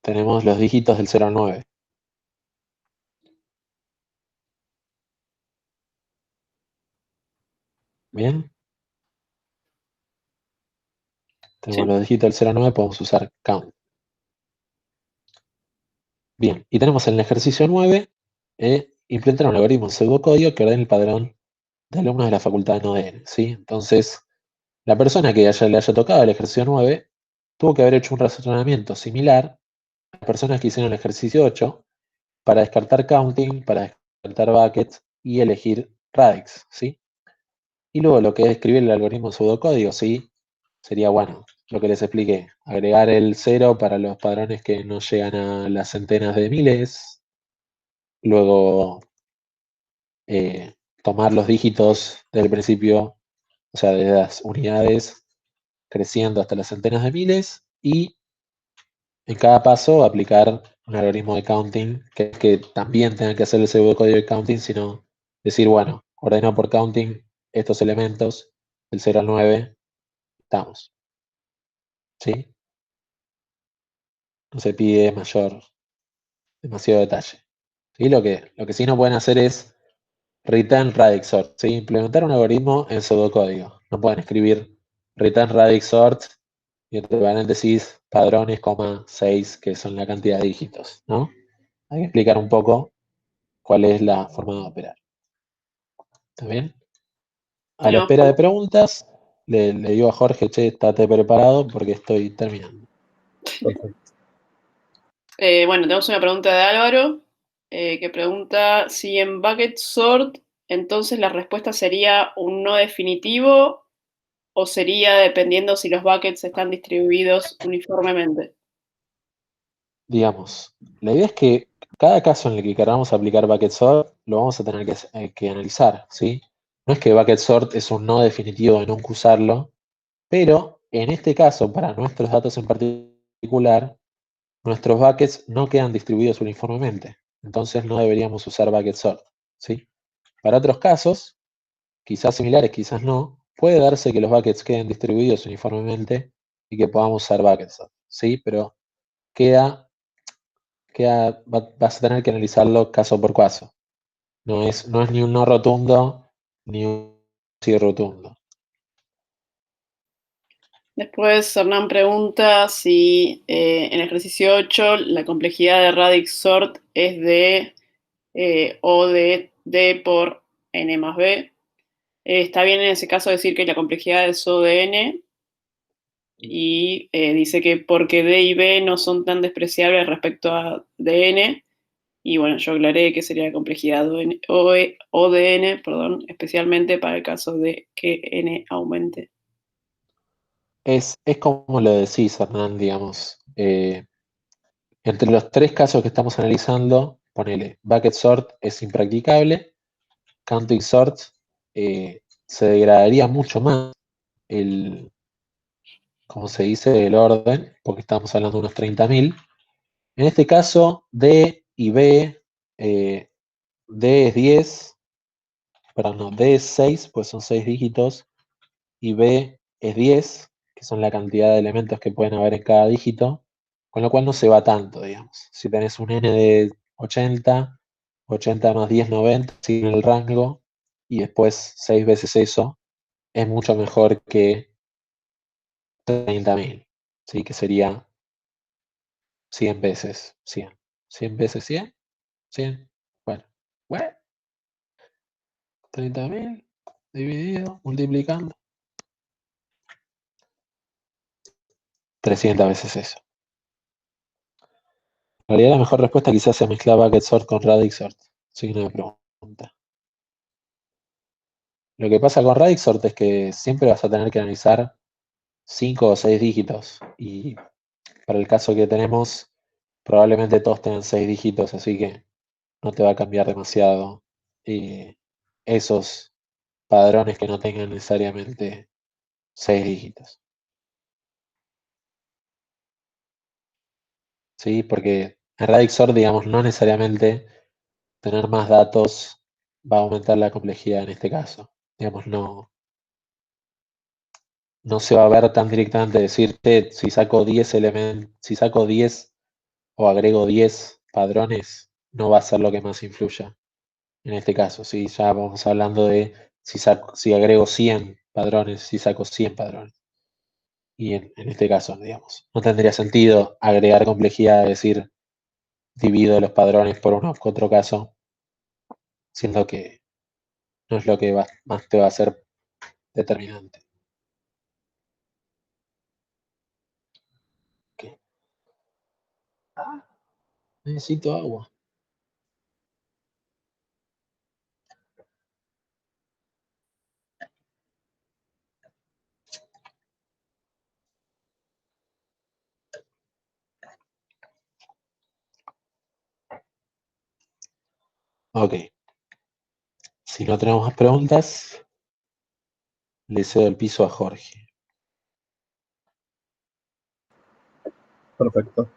tenemos los dígitos del 0 al 9. ¿Bien? Tenemos Sí. los dígitos del 0 al 9, podemos usar count. Bien, y tenemos en el ejercicio 9 implementar un algoritmo en pseudocódigo que ordene el padrón de alumnos de la facultad de ODN, ¿sí? Entonces, la persona que le haya tocado el ejercicio 9 tuvo que haber hecho un razonamiento similar a las personas que hicieron el ejercicio 8 para descartar counting, para descartar buckets y elegir radix, ¿sí? Y luego lo que es escribir el algoritmo en pseudocódigo, ¿sí? Sería, bueno, lo que les expliqué, agregar el 0 para los padrones que no llegan a las centenas de miles, luego tomar los dígitos del principio, o sea, de las unidades creciendo hasta las centenas de miles, y en cada paso aplicar un algoritmo de counting que también tenga que hacer el pseudocódigo de counting, sino decir, bueno, ordeno por counting estos elementos, del 0 al 9, estamos. ¿Sí? No se pide demasiado detalle. ¿Sí? Lo que sí no pueden hacer es return radix sort, ¿sí? Implementar un algoritmo en pseudocódigo. No pueden escribir return radix sort y entre paréntesis padrones, 6, que son la cantidad de dígitos, ¿no? Hay que explicar un poco cuál es la forma de operar. ¿Está bien? A la espera de preguntas, le digo a Jorge, che, estate preparado porque estoy terminando. Bueno, tenemos una pregunta de Álvaro, que pregunta si en bucket sort, entonces la respuesta sería un no definitivo o sería dependiendo si los buckets están distribuidos uniformemente. Digamos, la idea es que cada caso en el que queramos aplicar bucket sort lo vamos a tener que analizar, ¿sí? No es que bucket sort es un no definitivo de nunca usarlo, pero en este caso, para nuestros datos en particular, nuestros buckets no quedan distribuidos uniformemente. Entonces no deberíamos usar bucket sort, ¿sí? Para otros casos, quizás similares, quizás no, puede darse que los buckets queden distribuidos uniformemente y que podamos usar bucket sort, ¿sí? Pero vas a tener que analizarlo caso por caso. No es ni un no rotundo ni un sí rotundo. Después Hernán pregunta si en el ejercicio 8 la complejidad de radix sort es de O de D por N más B. Está bien en ese caso decir que la complejidad es O de N y dice que porque D y B no son tan despreciables respecto a DN. Y bueno, yo aclaré que sería la complejidad O de N, perdón, especialmente para el caso de que N aumente. Es como lo decís, Hernán, digamos. Entre los tres casos que estamos analizando, ponele, bucket sort es impracticable, counting sort se degradaría mucho más como se dice, el orden, porque estamos hablando de unos 30.000. En este caso, D y B, D es 10, perdón, no, D es 6, pues son 6 dígitos, y B es 10, que son la cantidad de elementos que pueden haber en cada dígito, con lo cual no se va tanto, digamos. Si tenés un N de 80, 80 más 10, 90, sigue el rango, y después 6 veces eso, es mucho mejor que 30.000, ¿sí? Que sería 100 veces 100. 100 veces 100. 100. Bueno. 30.000 dividido, multiplicando. 300 veces eso. En realidad la mejor respuesta quizás sea mezclar bucket sort con radix sort. Signo de pregunta. Lo que pasa con radix sort es que siempre vas a tener que analizar 5 o 6 dígitos. Y para el caso que tenemos, probablemente todos tengan 6 dígitos, así que no te va a cambiar demasiado esos padrones que no tengan necesariamente 6 dígitos. ¿Sí? Porque en radix sort, digamos, no necesariamente tener más datos va a aumentar la complejidad en este caso. Digamos, no se va a ver tan directamente decirte si saco 10 elementos, si saco 10 o agrego 10 padrones, no va a ser lo que más influya en este caso. Si ya vamos hablando de si agrego 100 padrones, si saco 100 padrones. Y en este caso, digamos, no tendría sentido agregar complejidad, es decir, divido los padrones por uno u otro caso, siendo que no es lo que más te va a ser determinante. Ok. Necesito agua. Ok. Si no tenemos más preguntas, le cedo el piso a Jorge. Perfecto.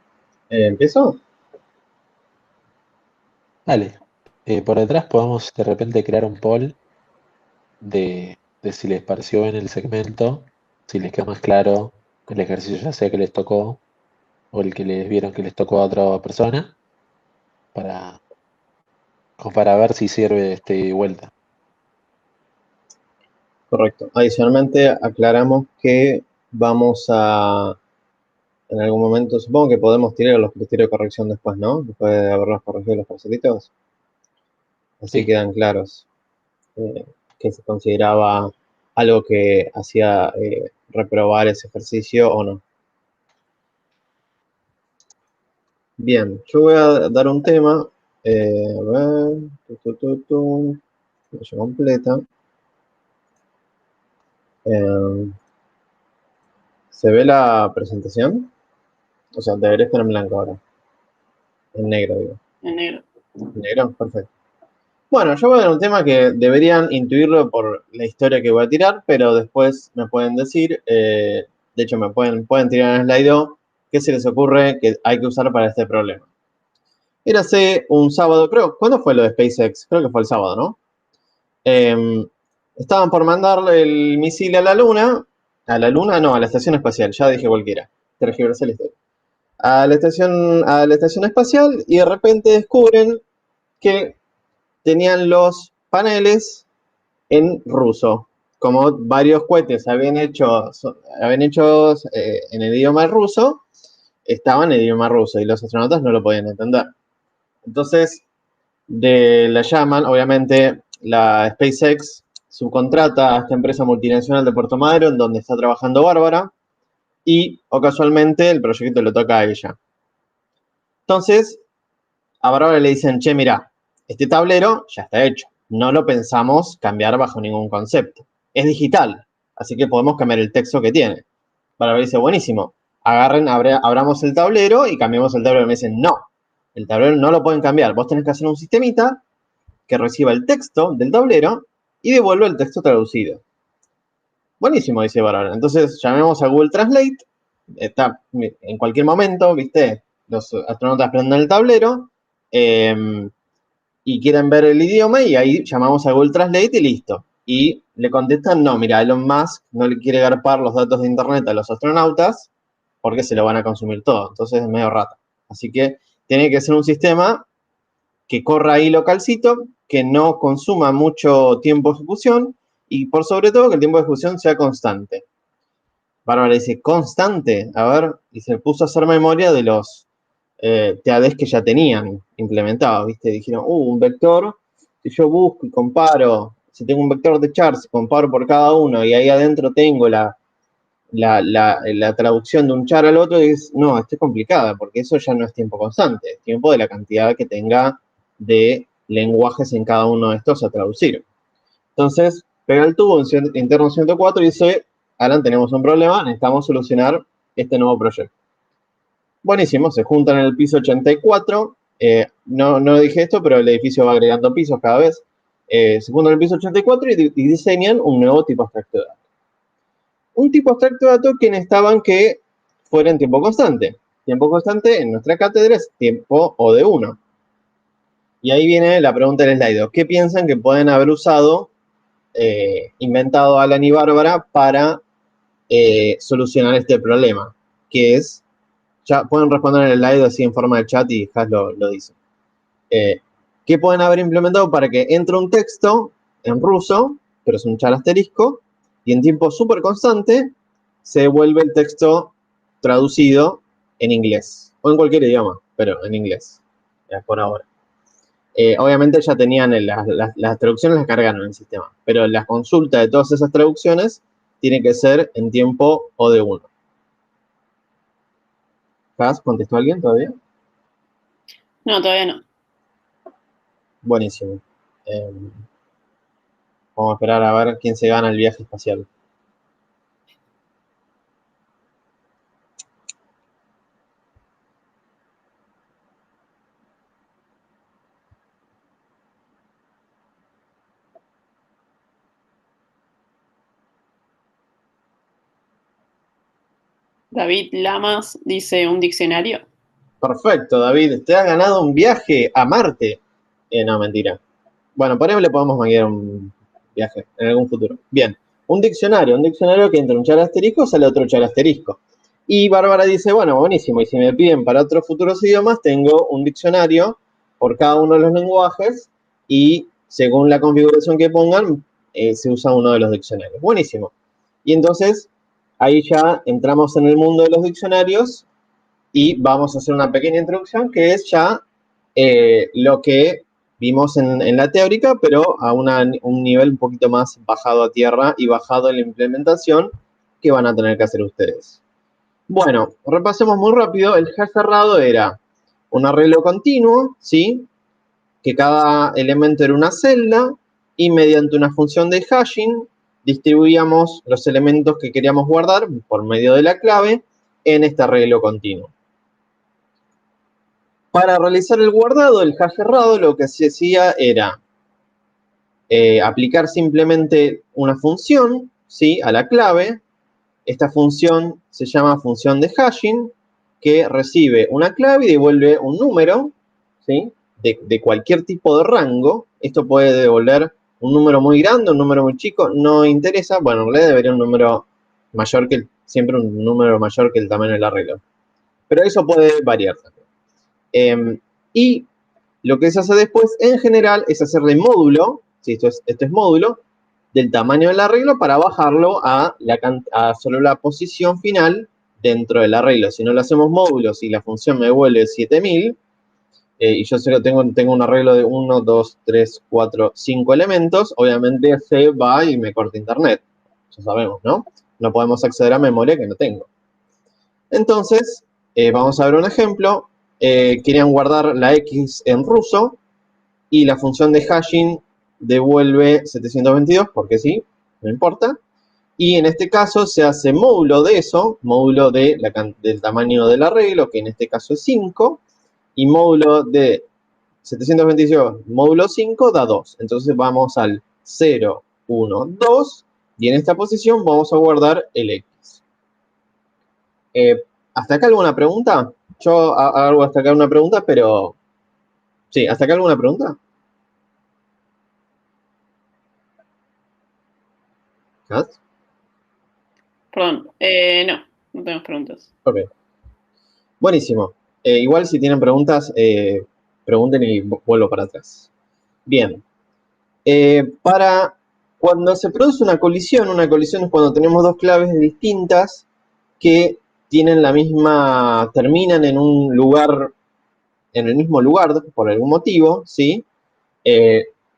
¿Empiezo? Dale. Por detrás podemos de repente crear un poll de si les pareció bien el segmento, si les quedó más claro el ejercicio ya sea que les tocó o el que les vieron que les tocó a otra persona, para, como para ver si sirve vuelta. Correcto. Adicionalmente, aclaramos que vamos a, en algún momento, supongo que podemos tirar los criterios de corrección después, ¿no? Después de haberlos corregido los parcelitos. Así Sí. quedan claros que se consideraba algo que hacía reprobar ese ejercicio o no. Bien, yo voy a dar un tema. A ver. Fecha completa. ¿Se ve la presentación? O sea, debería estar en blanco ahora. En negro, digo. En negro. ¿En negro? Perfecto. Bueno, yo voy a dar un tema que deberían intuirlo por la historia que voy a tirar, pero después me pueden decir, de hecho me pueden tirar en el Slido, qué se les ocurre que hay que usar para este problema. Érase un sábado, creo, ¿cuándo fue lo de SpaceX? Creo que fue el sábado, ¿no? Estaban por mandar el misil a la Luna no, a la estación espacial, ya dije cualquiera, tergiversé la historia. A la estación espacial y de repente descubren que tenían los paneles en ruso. Como varios cohetes habían hecho en el idioma ruso, estaban en el idioma ruso y los astronautas no lo podían entender. Entonces, la llaman, obviamente, la SpaceX subcontrata a esta empresa multinacional de Puerto Madero, en donde está trabajando Bárbara, y, o casualmente, el proyecto le toca a ella. Entonces, a Bárbara le dicen, che, mira, este tablero ya está hecho. No lo pensamos cambiar bajo ningún concepto. Es digital, así que podemos cambiar el texto que tiene. Bárbara dice, buenísimo, abramos el tablero y cambiamos el tablero. Me dicen, no, el tablero no lo pueden cambiar. Vos tenés que hacer un sistemita que reciba el texto del tablero y devuelva el texto traducido. Buenísimo, dice Bárbara. Entonces llamemos a Google Translate. Está en cualquier momento, ¿viste? Los astronautas prenden el tablero y quieren ver el idioma y ahí llamamos a Google Translate y listo. Y le contestan, no, mira, Elon Musk no le quiere garpar los datos de internet a los astronautas porque se lo van a consumir todo. Entonces es medio rata. Así que tiene que ser un sistema que corra ahí localcito, que no consuma mucho tiempo de ejecución y por sobre todo que el tiempo de ejecución sea constante. Bárbara dice, ¿constante? A ver, y se puso a hacer memoria de los TADs que ya tenían implementados, ¿viste? Dijeron, un vector, si yo busco y comparo, si tengo un vector de charts, comparo por cada uno y ahí adentro tengo la traducción de un char al otro es, no, esto es complicada, porque eso ya no es tiempo constante, es tiempo de la cantidad que tenga de lenguajes en cada uno de estos a traducir. Entonces, pega el tubo en interno 104 y dice, Alan, tenemos un problema, necesitamos solucionar este nuevo proyecto. Buenísimo, se juntan en el piso 84, no dije esto, pero el edificio va agregando pisos cada vez, se juntan en el piso 84 y diseñan un nuevo tipo abstracto de datos. Un tipo abstracto de datos que necesitaban que fuera en tiempo constante. Tiempo constante en nuestra cátedra es tiempo O de 1. Y ahí viene la pregunta del slide. ¿Qué piensan que pueden haber usado, inventado Alan y Bárbara para solucionar este problema? Que es, ya pueden responder en el slide así en forma de chat y Has lo dice. ¿Qué pueden haber implementado para que entre un texto en ruso, pero es un char asterisco, y en tiempo súper constante se devuelve el texto traducido en inglés? O en cualquier idioma, pero en inglés, por ahora. Obviamente ya tenían las traducciones, las cargaron en el sistema, pero la consulta de todas esas traducciones tiene que ser en tiempo O de 1. ¿Has contestó alguien todavía? No, todavía no. Buenísimo. Vamos a esperar a ver quién se gana el viaje espacial. David Lamas dice un diccionario. Perfecto, David. Te has ganado un viaje a Marte. No, mentira. Bueno, por ahí le podemos manguear un viaje en algún futuro. Bien, un diccionario que entre un char asterisco sale otro char asterisco. Y Bárbara dice, bueno, buenísimo, y si me piden para otros futuros idiomas, tengo un diccionario por cada uno de los lenguajes y según la configuración que pongan, se usa uno de los diccionarios. Buenísimo. Y entonces, ahí ya entramos en el mundo de los diccionarios y vamos a hacer una pequeña introducción que es ya lo que vimos en la teórica, pero a un nivel un poquito más bajado a tierra y bajado en la implementación que van a tener que hacer ustedes. Bueno, repasemos muy rápido. El hash cerrado era un arreglo continuo, ¿sí? Que cada elemento era una celda y mediante una función de hashing distribuíamos los elementos que queríamos guardar por medio de la clave en este arreglo continuo. Para realizar el guardado, el hash cerrado, lo que se hacía era aplicar simplemente una función, ¿sí? A la clave. Esta función se llama función de hashing, que recibe una clave y devuelve un número, ¿sí? De cualquier tipo de rango. Esto puede devolver un número muy grande, un número muy chico, no interesa. Bueno, en realidad debería un número mayor que siempre un número mayor que el tamaño del arreglo. Pero eso puede variar también. Y lo que se hace después, en general, es hacerle módulo, ¿sí? Esto es módulo, del tamaño del arreglo para bajarlo a solo la posición final dentro del arreglo. Si no lo hacemos módulo, si la función me devuelve 7000, y yo solo tengo un arreglo de 1, 2, 3, 4, 5 elementos, obviamente se va y me corta internet. Ya sabemos, ¿no? No podemos acceder a memoria que no tengo. Entonces, vamos a ver un ejemplo. Querían guardar la X en ruso y la función de hashing devuelve 722, porque sí, no importa. Y en este caso se hace módulo de eso, módulo del tamaño del arreglo, que en este caso es 5, y módulo de 722, módulo 5 da 2. Entonces vamos al 0, 1, 2, y en esta posición vamos a guardar el X. ¿Hasta acá alguna pregunta? Yo hago hasta acá una pregunta, pero... Sí, ¿hasta acá alguna pregunta? ¿Has? Perdón, no tenemos preguntas. Ok. Buenísimo. Igual si tienen preguntas, pregunten y vuelvo para atrás. Bien. Para cuando se produce una colisión es cuando tenemos dos claves distintas que tienen terminan en un lugar, en el mismo lugar por algún motivo, ¿sí?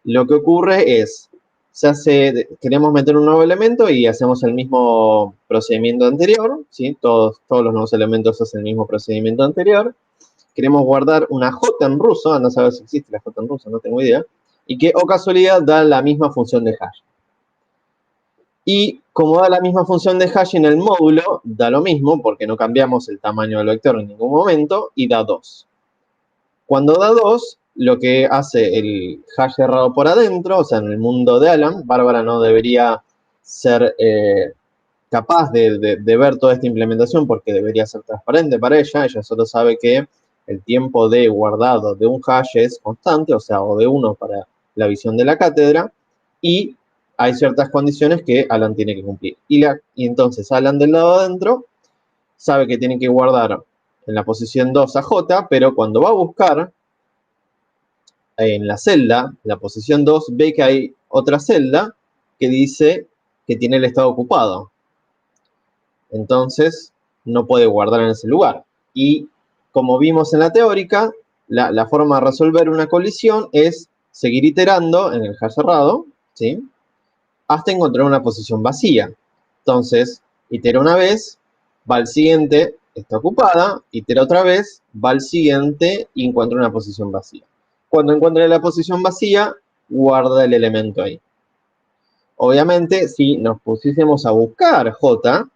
Lo que ocurre es, queremos meter un nuevo elemento y hacemos el mismo procedimiento anterior, ¿sí? Todos los nuevos elementos hacen el mismo procedimiento anterior. Queremos guardar una J en ruso, no sabes si existe la J en ruso, no tengo idea, y que, o casualidad, da la misma función de hash. Y como da la misma función de hash en el módulo, da lo mismo, porque no cambiamos el tamaño del vector en ningún momento, y da 2. Cuando da 2, lo que hace el hash cerrado por adentro, o sea, en el mundo de Alan, Bárbara no debería ser capaz de ver toda esta implementación porque debería ser transparente para ella. Ella solo sabe que el tiempo de guardado de un hash es constante, o sea, o de 1 para la visión de la cátedra, y hay ciertas condiciones que Alan tiene que cumplir. Y entonces Alan del lado de adentro sabe que tiene que guardar en la posición 2 a J, pero cuando va a buscar en la celda, la posición 2, ve que hay otra celda que dice que tiene el estado ocupado. Entonces, no puede guardar en ese lugar. Y como vimos en la teórica, la forma de resolver una colisión es seguir iterando en el hash cerrado, ¿sí? Hasta encontrar una posición vacía. Entonces, itera una vez, va al siguiente, está ocupada, itera otra vez, va al siguiente y encuentra una posición vacía. Cuando encuentre la posición vacía, guarda el elemento ahí. Obviamente, si nos pusiésemos a buscar J,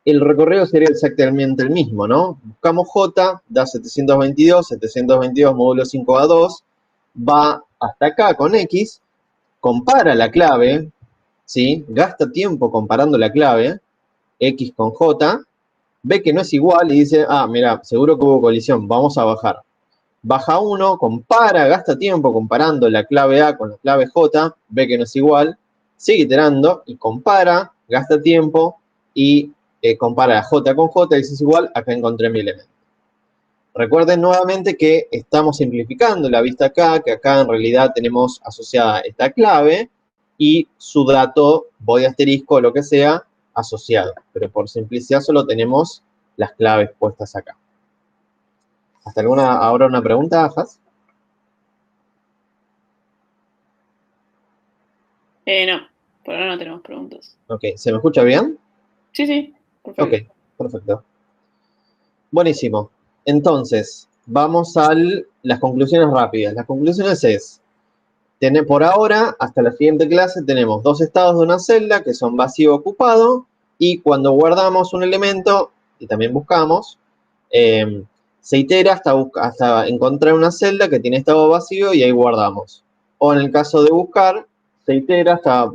el recorrido sería exactamente el mismo, ¿no? Buscamos J, da 722, 722 módulo 5 a 2, va hasta acá con X, compara la clave, ¿sí? Gasta tiempo comparando la clave, X con J, ve que no es igual y dice, ah, mira, seguro que hubo colisión, vamos a bajar. Baja 1, compara, gasta tiempo comparando la clave A con la clave J, ve que no es igual, sigue iterando y compara, gasta tiempo y compara J con J y dice es igual, acá encontré mi elemento. Recuerden nuevamente que estamos simplificando la vista acá, que acá en realidad tenemos asociada esta clave y su dato, body asterisco o lo que sea, asociado. Pero por simplicidad solo tenemos las claves puestas acá. ¿Hasta ahora una pregunta, Has? No, por ahora no tenemos preguntas. Ok, ¿se me escucha bien? Sí, perfecto. Ok, perfecto. Buenísimo. Entonces, vamos a las conclusiones rápidas. Las conclusiones es, por ahora, hasta la siguiente clase, tenemos dos estados de una celda que son vacío ocupado, y cuando guardamos un elemento, y también buscamos, se itera hasta encontrar una celda que tiene estado vacío y ahí guardamos. O en el caso de buscar, se itera hasta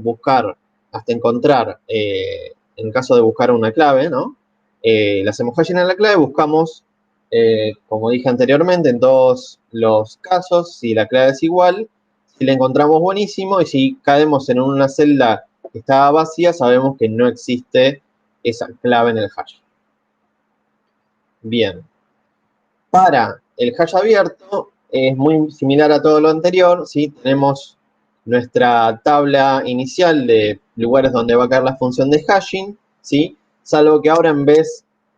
encontrar, en el caso de buscar una clave, ¿no? Le hacemos hashing a la clave, buscamos, como dije anteriormente, en todos los casos, si la clave es igual, si la encontramos buenísimo, y si caemos en una celda que está vacía, sabemos que no existe esa clave en el hash. Bien. Para el hash abierto es muy similar a todo lo anterior, ¿sí? Tenemos nuestra tabla inicial de lugares donde va a caer la función de hashing, ¿sí? Salvo que ahora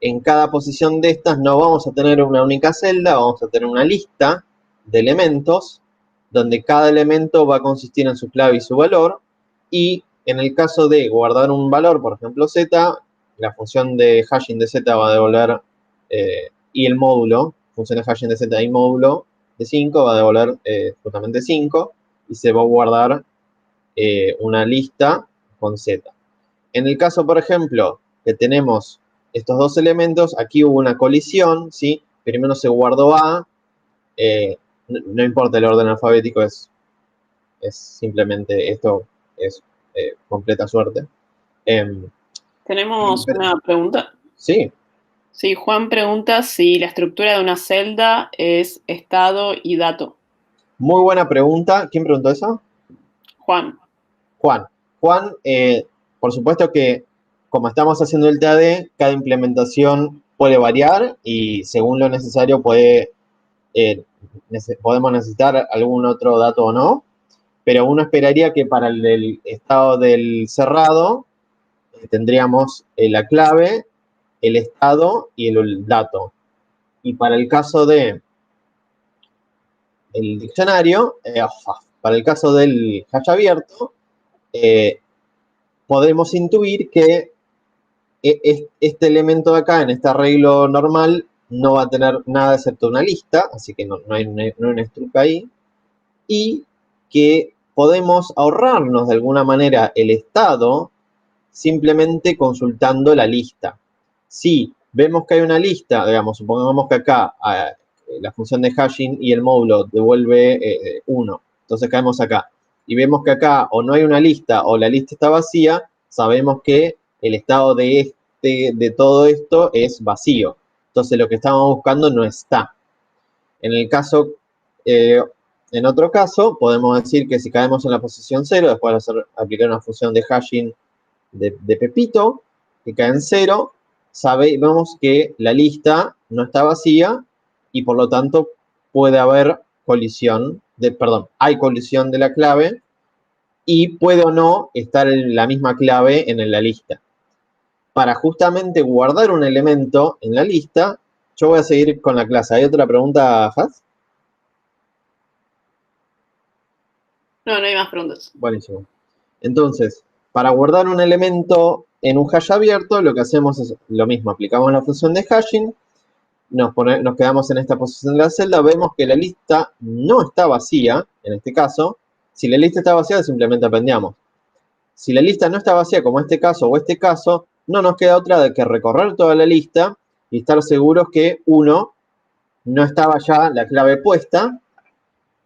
en cada posición de estas no vamos a tener una única celda, vamos a tener una lista de elementos donde cada elemento va a consistir en su clave y su valor, y en el caso de guardar un valor, por ejemplo z, la función de hashing de z va a devolver, y el módulo, función de hashing de z y módulo de 5 va a devolver justamente 5, y se va a guardar una lista con z. En el caso, por ejemplo, que tenemos estos dos elementos, aquí hubo una colisión, ¿sí? Primero se guardó A, no importa el orden alfabético, es simplemente esto es completa suerte. Tenemos una pregunta. Sí. Sí, Juan pregunta si la estructura de una celda es estado y dato. Muy buena pregunta. ¿Quién preguntó eso? Juan. Juan, por supuesto que como estamos haciendo el TAD, cada implementación puede variar y según lo necesario podemos necesitar algún otro dato o no, pero uno esperaría que para el estado del cerrado tendríamos la clave, el estado y el dato. Y para el caso de el diccionario, para el caso del hash abierto, podemos intuir que este elemento de acá, en este arreglo normal, no va a tener nada excepto una lista, así que no hay una struct ahí, y que podemos ahorrarnos de alguna manera el estado simplemente consultando la lista. Si vemos que hay una lista, digamos, supongamos que acá la función de hashing y el módulo devuelve 1, entonces caemos acá, y vemos que acá o no hay una lista o la lista está vacía, sabemos que el estado de todo esto es vacío. Entonces lo que estamos buscando no está. En otro caso, podemos decir que si caemos en la posición 0, después de aplicar una función de hashing de Pepito, que cae en 0, sabemos que la lista no está vacía y por lo tanto puede haber hay colisión de la clave y puede o no estar la misma clave en la lista. Para justamente guardar un elemento en la lista, yo voy a seguir con la clase. ¿Hay otra pregunta, Has? No, no hay más preguntas. Buenísimo. Entonces, para guardar un elemento en un hash abierto, lo que hacemos es lo mismo. Aplicamos la función de hashing, nos quedamos en esta posición de la celda, vemos que la lista no está vacía, en este caso. Si la lista está vacía, simplemente appendamos. Si la lista no está vacía, como este caso o este caso, no nos queda otra de que recorrer toda la lista y estar seguros que, 1, no estaba ya la clave puesta,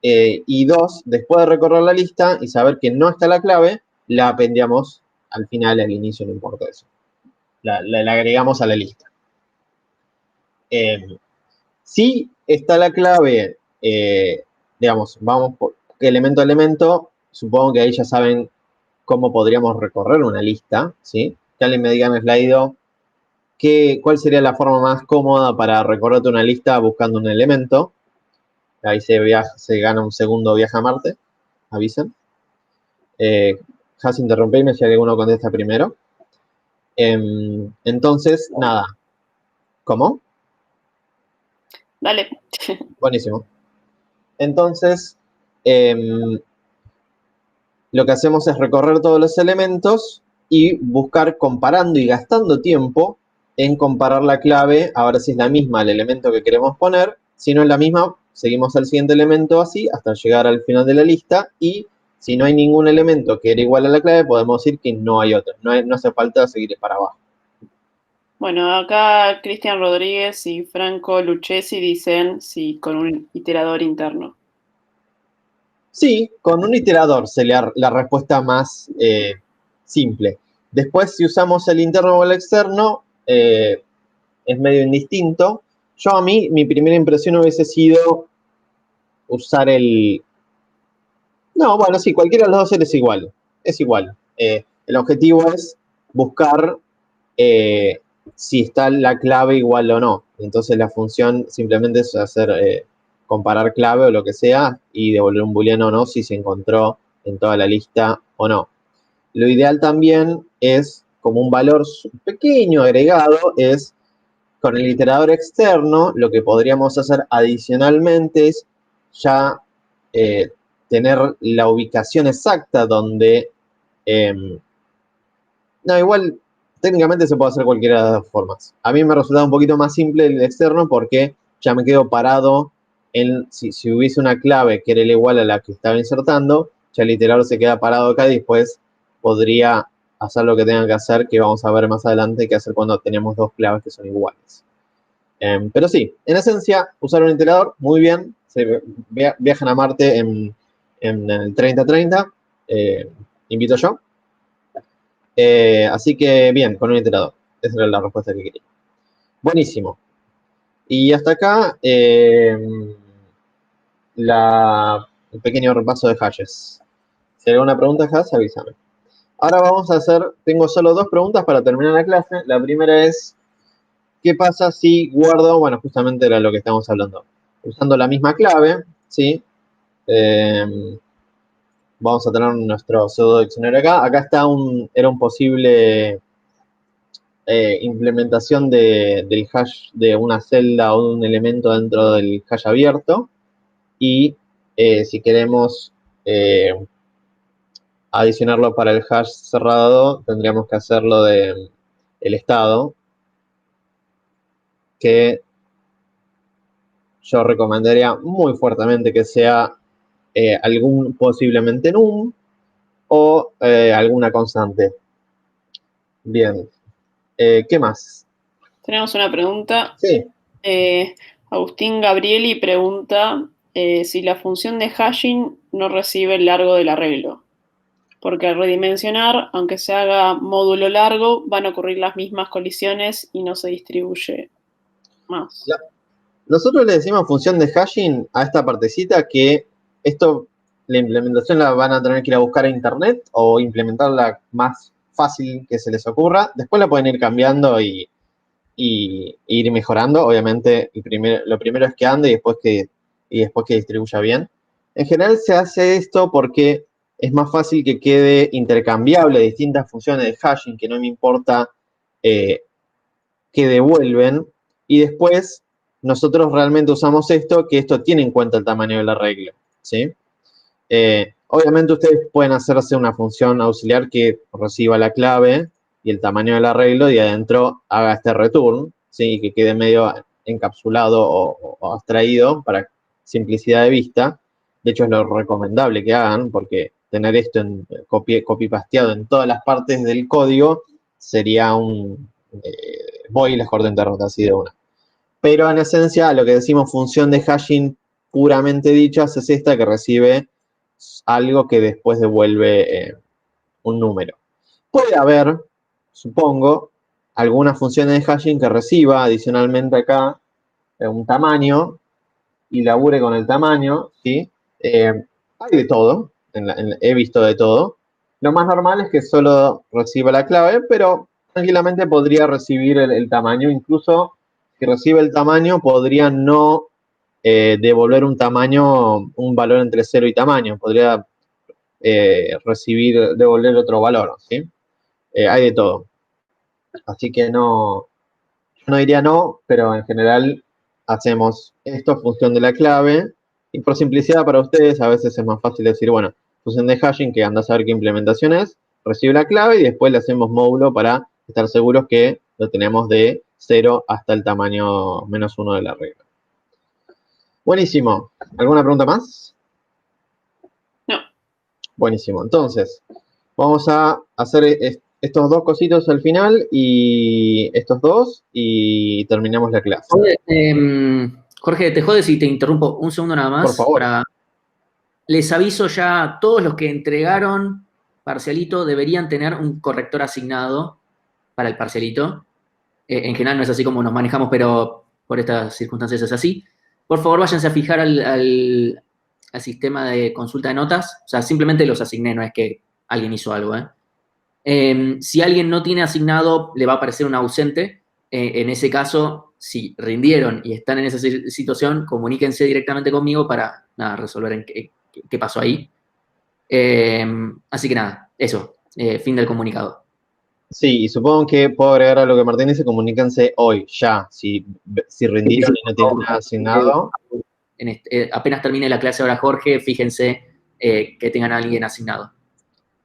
y 2, después de recorrer la lista y saber que no está la clave, la appendamos al final, al inicio, no importa eso. La agregamos a la lista. Si está la clave, digamos, vamos por elemento a elemento, supongo que ahí ya saben cómo podríamos recorrer una lista, ¿sí? Que alguien me diga en el slide cuál sería la forma más cómoda para recorrer una lista buscando un elemento. Ahí se gana un segundo viaje a Marte, avisen. Has, interrumpirme si alguno contesta primero. Entonces, nada. ¿Cómo? Dale. Buenísimo. Entonces, lo que hacemos es recorrer todos los elementos y buscar comparando y gastando tiempo en comparar la clave, a ver si es la misma el elemento que queremos poner. Si no es la misma, seguimos al siguiente elemento así hasta llegar al final de la lista, y si no hay ningún elemento que era igual a la clave, podemos decir que no hay otro. No hace falta seguir para abajo. Bueno, acá Cristian Rodríguez y Franco Lucchesi dicen sí, con un iterador interno. Sí, con un iterador sería la respuesta más simple. Después, si usamos el interno o el externo, es medio indistinto. Mi primera impresión hubiese sido usar el... No, bueno, sí, cualquiera de los dos es igual. Es igual. El objetivo es buscar si está la clave igual o no. Entonces la función simplemente es hacer comparar clave o lo que sea y devolver un booleano o no si se encontró en toda la lista o no. Lo ideal también es, como un valor pequeño agregado, es con el iterador externo, lo que podríamos hacer adicionalmente es ya tener la ubicación exacta donde... no, igual técnicamente se puede hacer cualquiera de las dos formas. A mí me ha resultado un poquito más simple el externo porque ya me quedo parado en... Si hubiese una clave que era igual a la que estaba insertando, ya el iterador se queda parado acá y después podría hacer lo que tenga que hacer, que vamos a ver más adelante qué hacer cuando tenemos dos claves que son iguales. Pero sí, en esencia, usar un iterador, muy bien. Viajan a Marte en el 3030, invito yo. Así que bien, con un iterador. Esa era la respuesta que quería. Buenísimo. Y hasta acá el pequeño repaso de hashes. Si hay alguna pregunta, hash, avísame. Ahora vamos a tengo solo dos preguntas para terminar la clase. La primera es, ¿qué pasa si guardo? Bueno, justamente era lo que estamos hablando. Usando la misma clave, ¿sí? Vamos a tener nuestro pseudo diccionario acá. Acá era un posible implementación del hash de una celda o de un elemento dentro del hash abierto. Y si queremos adicionarlo para el hash cerrado, tendríamos que hacerlo del estado, que yo recomendaría muy fuertemente que sea posiblemente num o alguna constante. Bien. ¿Qué más? Tenemos una pregunta. Sí. Agustín Gabrieli pregunta si la función de hashing no recibe el largo del arreglo. Porque al redimensionar, aunque se haga módulo largo, van a ocurrir las mismas colisiones y no se distribuye más. Nosotros le decimos función de hashing a esta partecita que la implementación la van a tener que ir a buscar a internet o implementarla más fácil que se les ocurra. Después la pueden ir cambiando y ir mejorando. Obviamente, lo primero es que ande y después que distribuya bien. En general se hace esto porque es más fácil que quede intercambiable distintas funciones de hashing que no me importa que devuelven. Y después nosotros realmente usamos que esto tiene en cuenta el tamaño del arreglo, ¿sí? Obviamente ustedes pueden hacerse una función auxiliar que reciba la clave y el tamaño del arreglo y adentro haga este return, ¿sí? Y que quede medio encapsulado o abstraído para simplicidad de vista. De hecho, es lo recomendable que hagan porque tener esto en copy-pasteado en todas las partes del código sería voy y les corto en derrota así de una. Pero en esencia, lo que decimos función de hashing puramente dichas es esta que recibe algo que después devuelve un número. Puede haber, supongo, algunas funciones de hashing que reciba adicionalmente acá un tamaño y labure con el tamaño, ¿sí? Hay de todo, he visto de todo. Lo más normal es que solo reciba la clave, pero tranquilamente podría recibir el tamaño. Incluso si recibe el tamaño, podría no devolver un valor entre 0 y tamaño. Podría devolver otro valor, ¿sí? Hay de todo. Así que yo no diría no, pero en general hacemos esto, función de la clave, y por simplicidad para ustedes a veces es más fácil decir, bueno, función de hashing, que anda a saber qué implementación es, recibe la clave y después le hacemos módulo para estar seguros que lo tenemos de 0 hasta el tamaño -1 de la regla. Buenísimo. ¿Alguna pregunta más? No. Buenísimo. Entonces, vamos a hacer estos dos cositos al final y estos dos y terminamos la clase. Jorge, te jodes si te interrumpo un segundo nada más. Por favor. Les aviso ya a todos los que entregaron parcialito deberían tener un corrector asignado para el parcialito. En general no es así como nos manejamos, pero por estas circunstancias es así. Por favor, váyanse a fijar al sistema de consulta de notas. O sea, simplemente los asigné, no es que alguien hizo algo. Si alguien no tiene asignado, le va a aparecer un ausente. En ese caso, si rindieron y están en esa situación, comuníquense directamente conmigo para resolver qué pasó ahí. Así que nada, eso. Fin del comunicado. Sí, y supongo que puedo agregar a lo que Martín dice, comuníquense hoy, ya, si rindieron y no tienen nada asignado. Apenas termine la clase ahora, Jorge, fíjense que tengan a alguien asignado.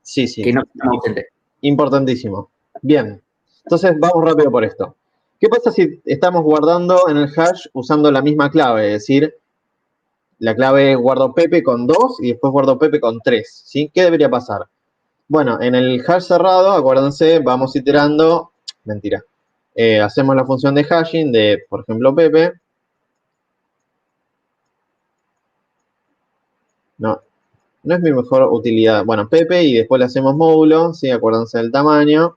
Sí, sí. Que no sea ausente. Importantísimo. Bien, entonces vamos rápido por esto. ¿Qué pasa si estamos guardando en el hash usando la misma clave? Es decir, la clave guardo Pepe con 2 y después guardo Pepe con 3, ¿sí? ¿Qué debería pasar? Bueno, en el hash cerrado, acuérdense, vamos iterando, mentira, hacemos la función de hashing de, por ejemplo, Pepe. No es mi mejor utilidad. Bueno, Pepe y después le hacemos módulo, ¿sí? Acuérdense del tamaño.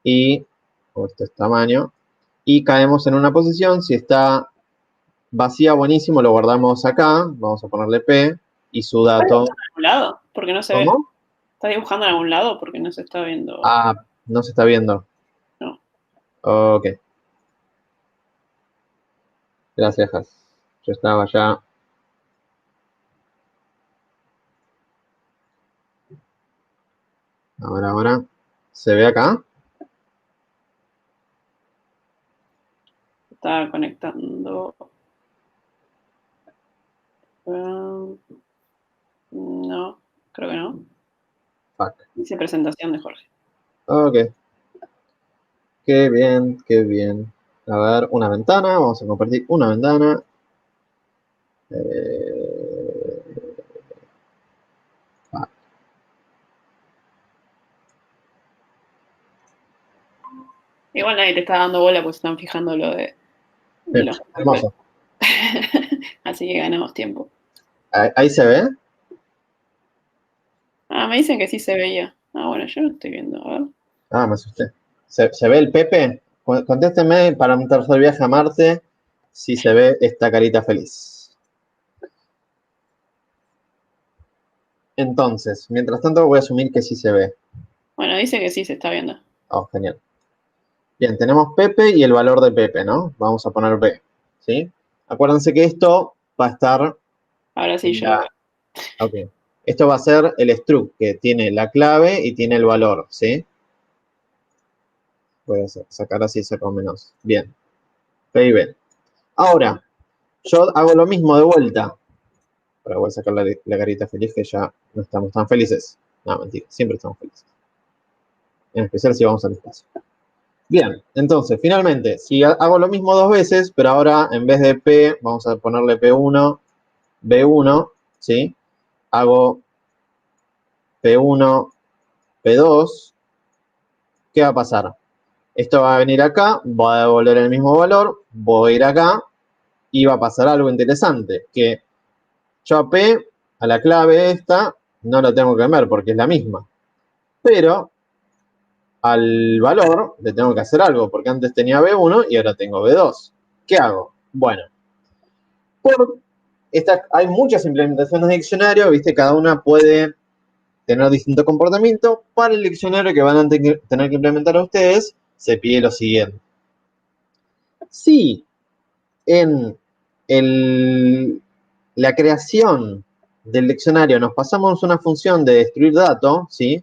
Y, este es tamaño. Y caemos en una posición, si está vacía, buenísimo, lo guardamos acá. Vamos a ponerle P y su dato. ¿Estás dibujando en algún lado? Porque no se ve. ¿Cómo? ¿Estás dibujando en algún lado? Porque no se está viendo. Ah, no se está viendo. No. Ok. Gracias, Has. Yo estaba ya. Ahora. ¿Se ve acá? Está conectando. No, creo que no. Dice presentación de Jorge. Ok. Qué bien, qué bien. A ver, una ventana. Vamos a compartir una ventana. Igual nadie te está dando bola porque se están fijando lo de los... Hermoso. Así que ganamos tiempo. Ahí se ve. Ah, me dicen que sí se veía. Ah, bueno, yo no estoy viendo, a ver. Ah, me asusté. ¿Se ve el Pepe? Contésteme para un tercer viaje a Marte si se ve esta carita feliz. Entonces, mientras tanto voy a asumir que sí se ve. Bueno, dice que sí se está viendo. Oh, genial. Bien, tenemos Pepe y el valor de Pepe, ¿no? Vamos a poner B, ¿sí? Acuérdense que esto va a estar... Ahora sí yo lo veo. Ok. Esto va a ser el struct, que tiene la clave y tiene el valor, ¿sí? Voy a sacar así, saco menos. Bien. P y B. Ahora, yo hago lo mismo de vuelta. Pero voy a sacar la carita feliz, que ya no estamos tan felices. No, mentira, siempre estamos felices. En especial si vamos al espacio. Bien, entonces, finalmente, si hago lo mismo dos veces, pero ahora en vez de P, vamos a ponerle P1, B1, ¿sí? Hago P1, P2. ¿Qué va a pasar? Esto va a venir acá, va a devolver el mismo valor, voy a ir acá y va a pasar algo interesante, que yo a P, a la clave esta, no lo tengo que cambiar porque es la misma. Pero al valor le tengo que hacer algo, porque antes tenía B1 y ahora tengo B2. ¿Qué hago? Bueno, hay muchas implementaciones de diccionario, ¿viste? Cada una puede tener distinto comportamiento. Para el diccionario que van a tener que implementar a ustedes, se pide lo siguiente. Si en la creación del diccionario nos pasamos una función de destruir dato, ¿sí?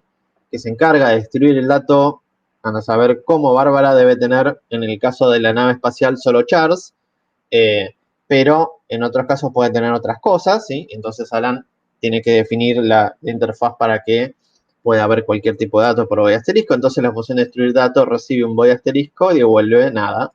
Que se encarga de destruir el dato, a saber cómo Bárbara debe tener, en el caso de la nave espacial, solo chars, pero en otros casos puede tener otras cosas, ¿sí? Entonces Alan tiene que definir la interfaz para que pueda haber cualquier tipo de dato por void asterisco. Entonces la función de destruir dato recibe un void asterisco y devuelve nada.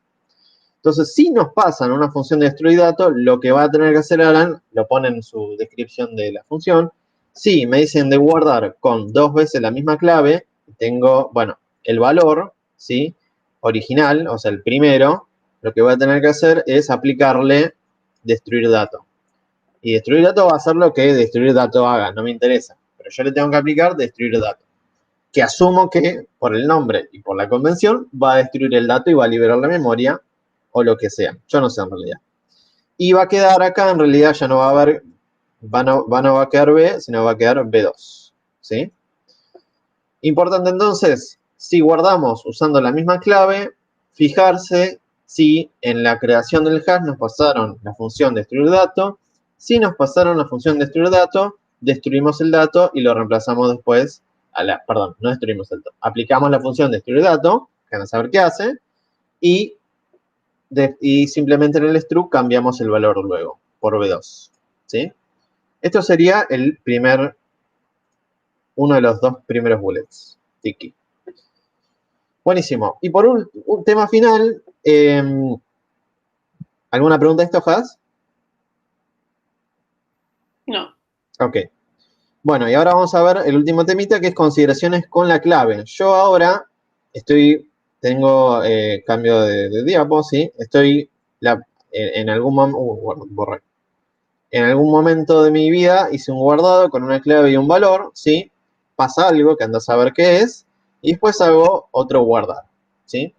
Entonces, si nos pasan una función de destruir dato, lo que va a tener que hacer Alan, lo pone en su descripción de la función. Si me dicen de guardar con dos veces la misma clave, tengo, bueno, el valor, ¿sí? Original, o sea, el primero, lo que voy a tener que hacer es aplicarle destruir dato. Y destruir dato va a hacer lo que destruir dato haga, no me interesa. Pero yo le tengo que aplicar destruir dato. Que asumo que, por el nombre y por la convención, va a destruir el dato y va a liberar la memoria o lo que sea. Yo no sé en realidad. Y va a quedar acá, en realidad ya no va a haber, no va a quedar B, sino va a quedar B2. ¿Sí? Importante entonces, si guardamos usando la misma clave, fijarse si en la creación del hash nos pasaron la función destruir dato. Si nos pasaron la función destruir dato, destruimos el dato y lo reemplazamos después perdón, no destruimos el dato. Aplicamos la función destruir dato, que van a saber qué hace, y simplemente en el struct cambiamos el valor luego por B2. ¿Sí? Esto sería uno de los dos primeros bullets. Tiki. Buenísimo. Y por un tema final, ¿alguna pregunta de esto, Has? No. Ok. Bueno, y ahora vamos a ver el último temita, que es consideraciones con la clave. Yo ahora tengo cambio de diapo, ¿sí? En algún momento, borré. En algún momento de mi vida hice un guardado con una clave y un valor, ¿sí? Pasa algo que ando a saber qué es, y después hago otro guardado, ¿sí?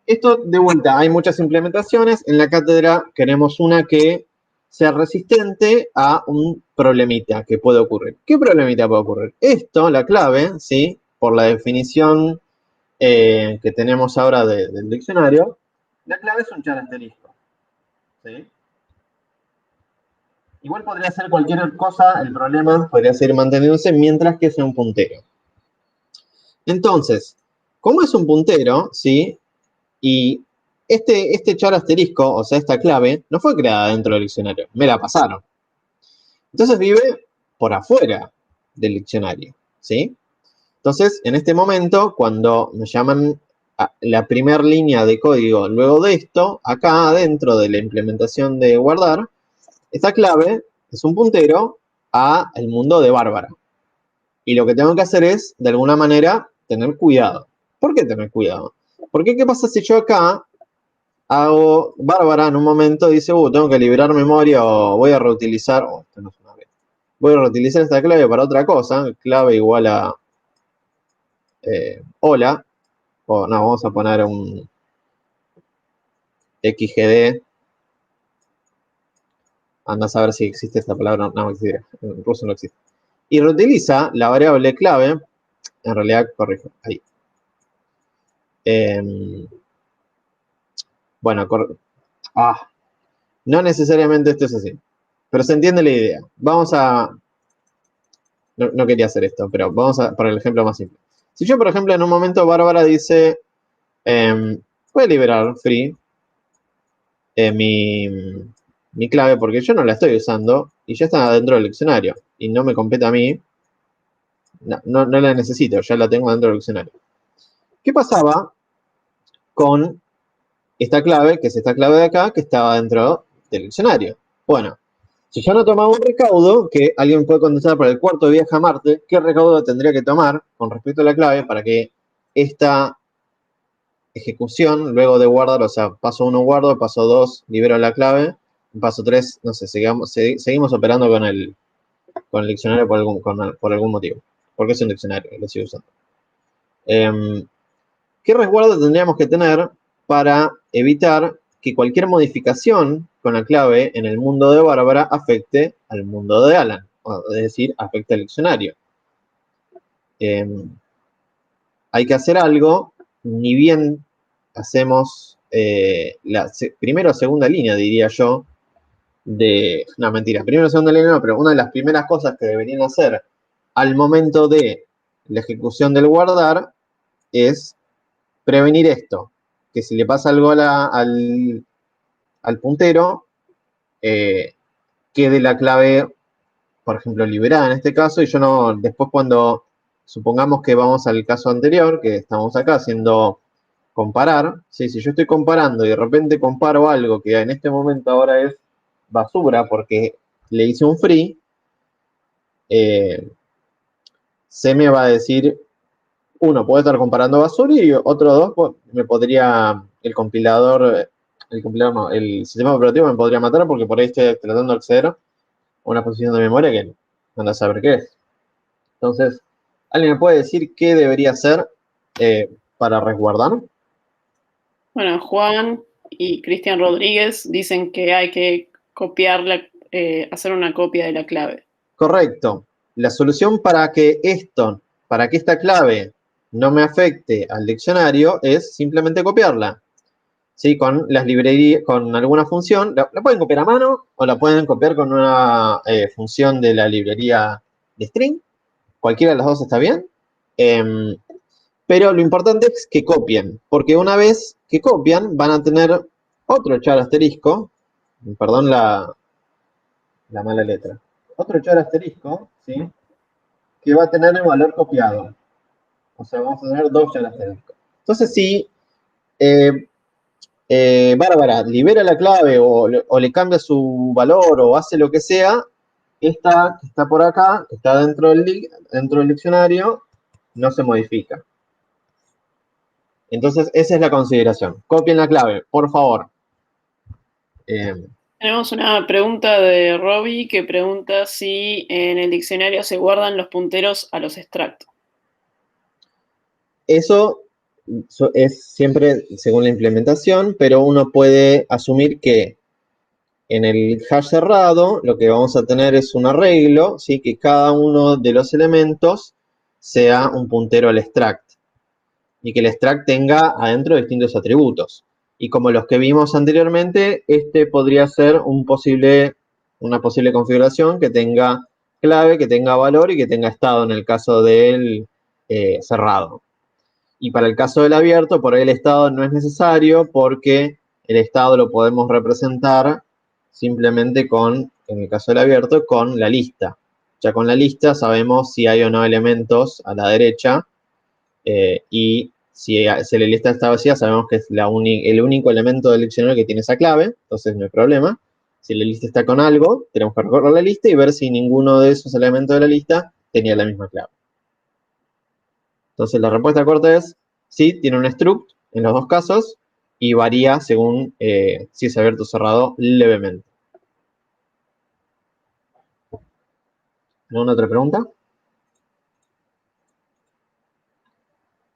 Esto, de vuelta, hay muchas implementaciones. En la cátedra queremos una que sea resistente a un problemita que puede ocurrir. ¿Qué problemita puede ocurrir? Esto, la clave, ¿sí? Por la definición que tenemos ahora del diccionario, la clave es un char asterisco, ¿sí? Igual podría ser cualquier cosa, el problema podría seguir manteniéndose mientras que sea un puntero. Entonces, como es un puntero, ¿sí? Y este char asterisco, o sea, esta clave, no fue creada dentro del diccionario, me la pasaron. Entonces vive por afuera del diccionario, ¿sí? Entonces, en este momento, cuando me llaman a la primera línea de código luego de esto, acá dentro de la implementación de guardar, esta clave es un puntero al mundo de Bárbara. Y lo que tengo que hacer es, de alguna manera, tener cuidado. ¿Por qué tener cuidado? Porque ¿qué pasa si yo acá hago Bárbara en un momento dice, tengo que liberar memoria o voy a reutilizar, esto no es una vez. Voy a reutilizar esta clave para otra cosa, clave igual a hola, o no, vamos a poner un XGD, anda a saber si existe esta palabra, no existe, en ruso no existe. Y reutiliza la variable clave, en realidad, corrijo, ahí. Bueno, no necesariamente esto es así, pero se entiende la idea. Vamos a, no quería hacer esto, pero vamos a poner el ejemplo más simple. Si yo, por ejemplo, en un momento Bárbara dice, voy a liberar free mi clave porque yo no la estoy usando y ya está dentro del diccionario y no me compete a mí, no la necesito, ya la tengo dentro del diccionario. ¿Qué pasaba con esta clave, que es esta clave de acá, que estaba dentro del diccionario? Bueno, si yo no tomaba un recaudo, que alguien puede contestar para el cuarto viaje a Marte, ¿qué recaudo tendría que tomar con respecto a la clave para que esta ejecución, luego de guardar, o sea, paso 1 guardo, paso 2 libero la clave, paso 3, no sé, seguimos operando con el diccionario por algún motivo? Porque es un diccionario, lo sigo usando. ¿Qué resguardo tendríamos que tener para evitar que cualquier modificación con la clave en el mundo de Bárbara afecte al mundo de Alan? Es decir, afecte al diccionario. Hay que hacer algo, ni bien hacemos la primera o segunda línea, diría yo, no, mentira, primera o segunda línea no, pero una de las primeras cosas que deberían hacer al momento de la ejecución del guardar es prevenir esto, que si le pasa algo al puntero, quede la clave, por ejemplo, liberada en este caso, y yo no, después cuando supongamos que vamos al caso anterior, que estamos acá haciendo comparar, ¿sí? Si yo estoy comparando y de repente comparo algo que en este momento ahora es basura porque le hice un free, se me va a decir, uno, puede estar comparando basura y otro, dos, pues, me podría, el compilador no, el sistema operativo me podría matar porque por ahí estoy tratando de acceder a una posición de memoria que no anda a saber qué es. Entonces, ¿alguien me puede decir qué debería hacer para resguardar? Bueno, Juan y Cristian Rodríguez dicen que hay que hacer una copia de la clave. Correcto. La solución para que esta clave no me afecte al diccionario es simplemente copiarla. ¿Sí? Con las librerías, con alguna función, la pueden copiar a mano o la pueden copiar con una función de la librería de string. Cualquiera de las dos está bien. Pero lo importante es que copien, porque una vez que copian van a tener otro char asterisco, perdón la mala letra, otro char asterisco, ¿sí? Que va a tener el valor copiado. O sea, vamos a tener dos char asteriscos. Entonces, si Bárbara libera la clave o le cambia su valor o hace lo que sea, esta que está por acá, que está dentro del diccionario, no se modifica. Entonces, esa es la consideración. Copien la clave, por favor. Tenemos una pregunta de Robbie que pregunta si en el diccionario se guardan los punteros a los extractos. Eso es siempre según la implementación, pero uno puede asumir que en el hash cerrado lo que vamos a tener es un arreglo, ¿sí? Que cada uno de los elementos sea un puntero al extract y que el extract tenga adentro distintos atributos. Y como los que vimos anteriormente, este podría ser una posible configuración que tenga clave, que tenga valor y que tenga estado en el caso del cerrado. Y para el caso del abierto, por ahí el estado no es necesario porque el estado lo podemos representar simplemente con, en el caso del abierto, con la lista. Ya con la lista sabemos si hay o no elementos a la derecha Y si la lista está vacía, sabemos que es el único elemento del diccionario que tiene esa clave, entonces no hay problema. Si la lista está con algo, tenemos que recorrer la lista y ver si ninguno de esos elementos de la lista tenía la misma clave. Entonces la respuesta corta es sí, tiene un struct en los dos casos y varía según si es abierto o cerrado levemente. ¿Alguna otra pregunta?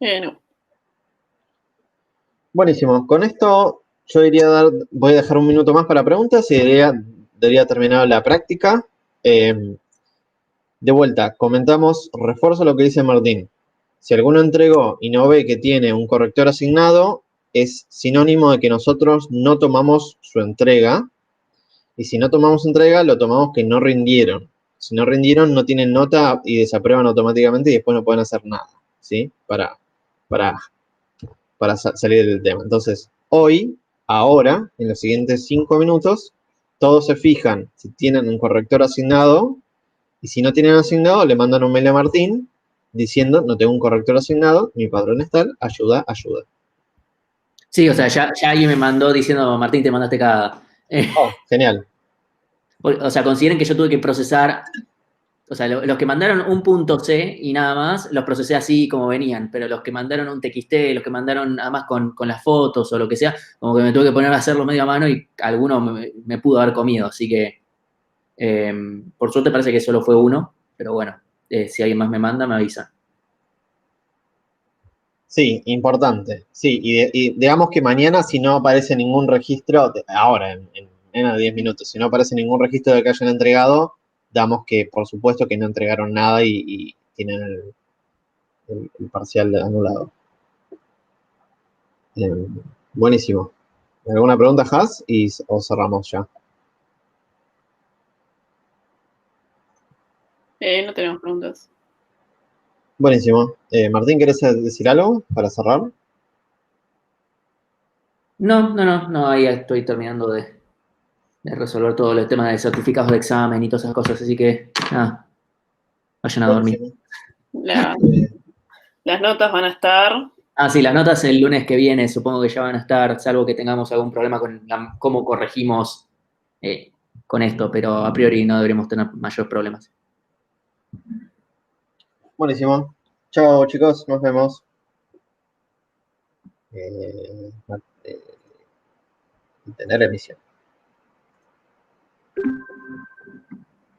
No. Buenísimo. Con esto yo voy a dejar un minuto más para preguntas y debería terminar la práctica. De vuelta, refuerzo lo que dice Martín. Si alguno entregó y no ve que tiene un corrector asignado, es sinónimo de que nosotros no tomamos su entrega. Y si no tomamos entrega, lo tomamos que no rindieron. Si no rindieron, no tienen nota y desaprueban automáticamente y después no pueden hacer nada, ¿sí? Para salir del tema. Entonces, ahora, en los siguientes 5 minutos, todos se fijan si tienen un corrector asignado y si no tienen asignado, le mandan un mail a Martín diciendo, no tengo un corrector asignado, mi padrón es tal, ayuda, ayuda. Sí, o sea, ya alguien me mandó diciendo, Martín, te mandaste cagada. Oh, genial. O sea, consideren que yo tuve que procesar, o sea, los que mandaron un punto C y nada más, los procesé así como venían, pero los que mandaron un TXT, los que mandaron nada más con las fotos o lo que sea, como que me tuve que poner a hacerlo medio a mano y alguno me pudo haber comido, así que por suerte parece que solo fue uno, pero bueno, si alguien más me manda, me avisa. Sí, importante. Sí, y digamos que mañana si no aparece ningún registro, ahora en menos de 10 minutos, si no aparece ningún registro de que hayan entregado, damos que por supuesto que no entregaron nada y tienen el parcial anulado. Buenísimo. ¿Alguna pregunta, Has? ¿O cerramos ya? No tenemos preguntas. Buenísimo. Martín, ¿querés decir algo para cerrar? No, ahí estoy terminando de resolver todo el tema de certificados de examen y todas esas cosas, así que nada, vayan a dormir. Buenísimo. Las notas van a estar. Ah, sí, las notas el lunes que viene supongo que ya van a estar, salvo que tengamos algún problema con cómo corregimos con esto, pero a priori no deberíamos tener mayores problemas. Buenísimo. Chao, chicos. Nos vemos. Tener emisión.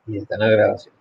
Y detener grabación.